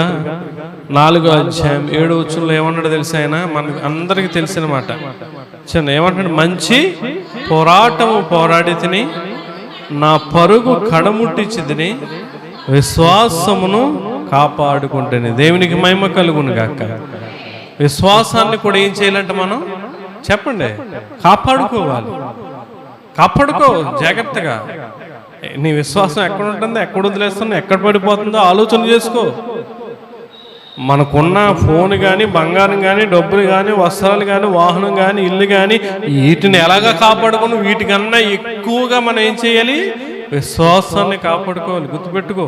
S1: 4వ అధ్యాయం 7వ వచనంలో ఏమన్నాడు తెలుసా ఆయన, మనకు అందరికీ తెలిసిన మాట. ఏమంటాడు, మంచి పోరాటము పోరాడి తిని నా పరుగు కడముట్టించిదిని విశ్వాసమును కాపాడుకుంటేనే దేవునికి మహిమ కలుగును గాక. విశ్వాసాన్ని కూడా ఏం చేయాలంటే మనం, చెప్పండి, కాపాడుకోవాలి. కాపాడుకో జాగ్రత్తగా. నీ విశ్వాసం ఎక్కడ ఉంటుందో, ఎక్కడ వదిలేస్తుందో, ఎక్కడ పడిపోతుందో ఆలోచన చేసుకో. మనకున్న ఫోన్ కానీ, బంగారం కానీ, డబ్బులు కానీ, వస్త్రాలు కానీ, వాహనం కానీ, ఇల్లు కానీ, వీటిని ఎలాగా కాపాడుకుని వీటికన్నా ఎక్కువగా మనం ఏం చేయాలి, విశ్వాసాన్ని కాపాడుకోవాలి. గుర్తుపెట్టుకో,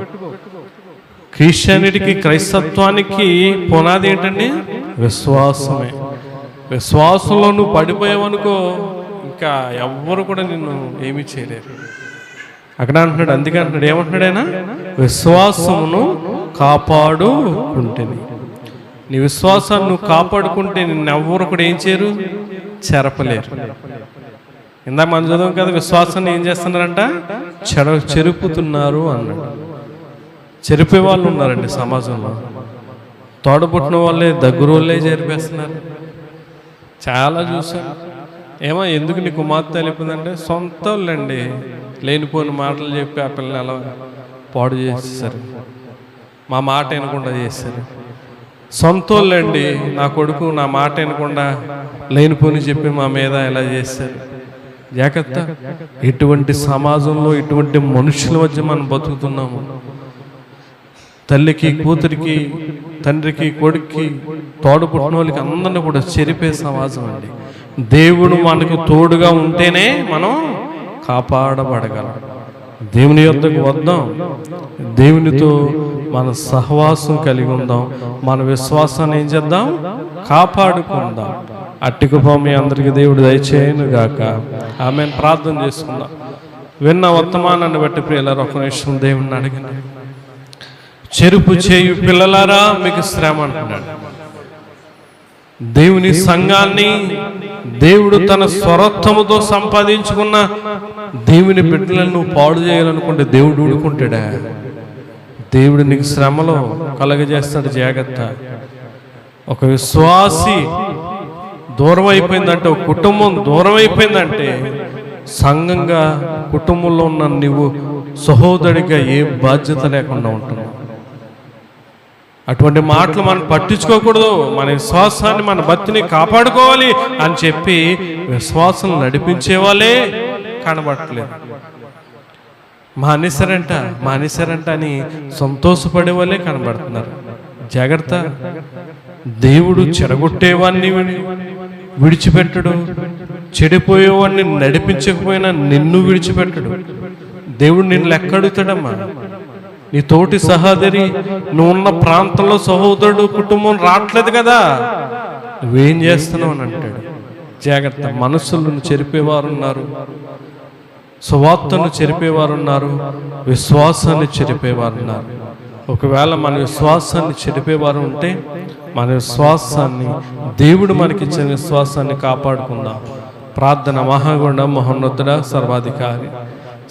S1: క్రిస్టియానిటీకి, క్రైస్తత్వానికి పునాది ఏంటండి, విశ్వాసమే. విశ్వాసంలో నువ్వు పడిపోయావనుకో, ఇంకా ఎవ్వరు కూడా నిన్ను ఏమీ చేయలేరు. అక్కడ అంటున్నాడు, అందుకే అంటున్నాడు, ఏమంటున్నాడు ఆయన, విశ్వాసమును కాపాడుకుంటేని. నీ విశ్వాసాన్ని నువ్వు కాపాడుకుంటే నిన్నెవ్వరు కూడా ఏం చేయరు, చెరపలేరు. ఇందాక మనం చదువు కదా, విశ్వాసాన్ని ఏం చేస్తున్నారంట, చెరుపుతున్నారు అన్నాడు. చెరిపే వాళ్ళు ఉన్నారండి సమాజంలో. తోడబుట్టిన వాళ్ళే, దగ్గర వాళ్ళే చెరిపేస్తున్నారు. చాలా చూసాను. ఏమో ఎందుకు నీ కుమార్తె వెళ్ళిపోయిందంటే, సొంత వాళ్ళండి లేనిపోయిన మాటలు చెప్పి ఆ పిల్లని అలా పాడు చేసేసారు, మా మాట వినకుండా చేశారు. సొంత వాళ్ళండి, నా కొడుకు నా మాట వినకుండా లేనిపోని చెప్పి మా మీద ఎలా చేశారు. జాగ్రత్త, ఇటువంటి సమాజంలో ఇటువంటి మనుషుల మధ్య మనం బతుకుతున్నాము. తల్లికి, కూతురికి, తండ్రికి, కొడుక్కి, తోడుపుట్టిన వాళ్ళకి అందరినీ కూడా చెరిపే సమాజం అండి. దేవుడు మనకు తోడుగా ఉంటేనే మనం కాపాడబడగలం. దేవుని యొద్దకు వద్దాం, దేవునితో మన సహవాసం కలిగి ఉందాం, మన విశ్వాసాన్ని ఏం చేద్దాం, కాపాడుకుందాం. అట్టి కృప మీ అందరికీ దేవుడు దయచేయను గాక. ఆమెను ప్రార్థన చేసుకుందాం. విన్న వర్తమానాన్ని బట్టి ప్రియులారా ఒక నిమిషం దేవుణ్ణి అడగండి. చెరుపు చేయు పిల్లలారా మీకు శ్రమ అంటున్నాడు. దేవుని సంఘాన్ని దేవుడు తన స్వరత్వముతో సంపాదించుకున్న దేవుని బిడ్డలను పాడు చేయాలనుకుంటే దేవుడు ఊడుకుంటాడా? దేవుడు నీకు శ్రమలో కలగజేస్తాడు. జాగ్రత్త. ఒక విశ్వాసి దూరం అయిపోయిందంటే, ఒక కుటుంబం దూరం అయిపోయిందంటే, సంఘంగా కుటుంబంలో ఉన్న నువ్వు సహోదరుడిగా ఏ బాధ్యత లేకుండా ఉంటున్నాం. అటువంటి మాటలు మనం పట్టించుకోకూడదు. మన విశ్వాసాన్ని, మన భక్తిని కాపాడుకోవాలి అని చెప్పి విశ్వాసం నడిపించే వాళ్ళే కనబడట్లేదు. మానేశారంట అని సంతోషపడే వాళ్ళే కనబడుతున్నారు. జాగ్రత్త. దేవుడు చెడగొట్టేవాడిని విడిచిపెట్టడు, చెడిపోయేవాడిని నడిపించకపోయినా నిన్ను విడిచిపెట్టడు. దేవుడు నిన్ను లెక్క అడుగుతాడమ్మా. నీ తోటి సహోదరి, నువ్వున్న ప్రాంతంలో సహోదరుడు కుటుంబం రావట్లేదు కదా, నువ్వేం చేస్తున్నావు అని అంటాడు. జాగ్రత్త. మనస్సులను చెరిపేవారు ఉన్నారు, సువార్తను చెరిపేవారు ఉన్నారు, విశ్వాసాన్ని చెరిపేవారు ఉన్నారు. ఒకవేళ మన విశ్వాసాన్ని చెరిపేవారు ఉంటే మన విశ్వాసాన్ని, దేవుడు మనకిచ్చిన విశ్వాసాన్ని కాపాడుకుందాం. ప్రార్థన. మహాగుండ మహోన్నతుడ సర్వాధికారి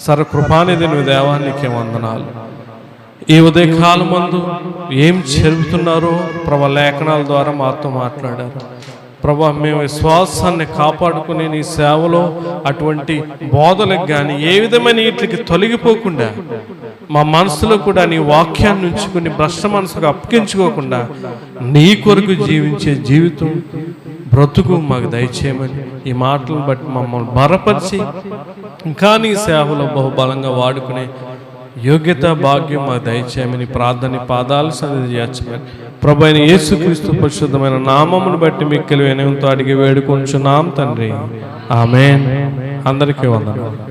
S1: సర్వకృపానిధి నువ్వు దేవా, నీకే వందనాలు. ఈ ఉదయకాలం మందు ఏం చెబుతున్నారో ప్రభా లేఖనాల ద్వారా మాతో మాట్లాడారు. ప్రభా, మేము విశ్వాసాన్ని కాపాడుకుని నీ సేవలో అటువంటి బోధలకు కానీ ఏ విధమైన వీటికి తొలగిపోకుండా మా మనసులో కూడా నీ వాక్యాన్ని ఉంచుకుని భ్రష్ట మనసుకు అప్పగించుకోకుండా నీ కొరకు జీవించే జీవితం, బ్రతుకు మాకు దయచేయమని ఈ మాటలను బట్టి మమ్మల్ని బలపరిచి ఇంకా నీ సేవలో బహుబలంగా వాడుకునే యోగ్యత, భాగ్యం మాకు దయచేయమని ప్రార్థన పాదాలు సన్నిధి చేర్చమని ప్రభు అయిన యేసుక్రీస్తు పరిశుద్ధమైన నామమును బట్టి మిక్కిలి వినయంతో అడిగి వేడుకొంచున్నాం తండ్రి. ఆమేన్. అందరికీ వందనాలు.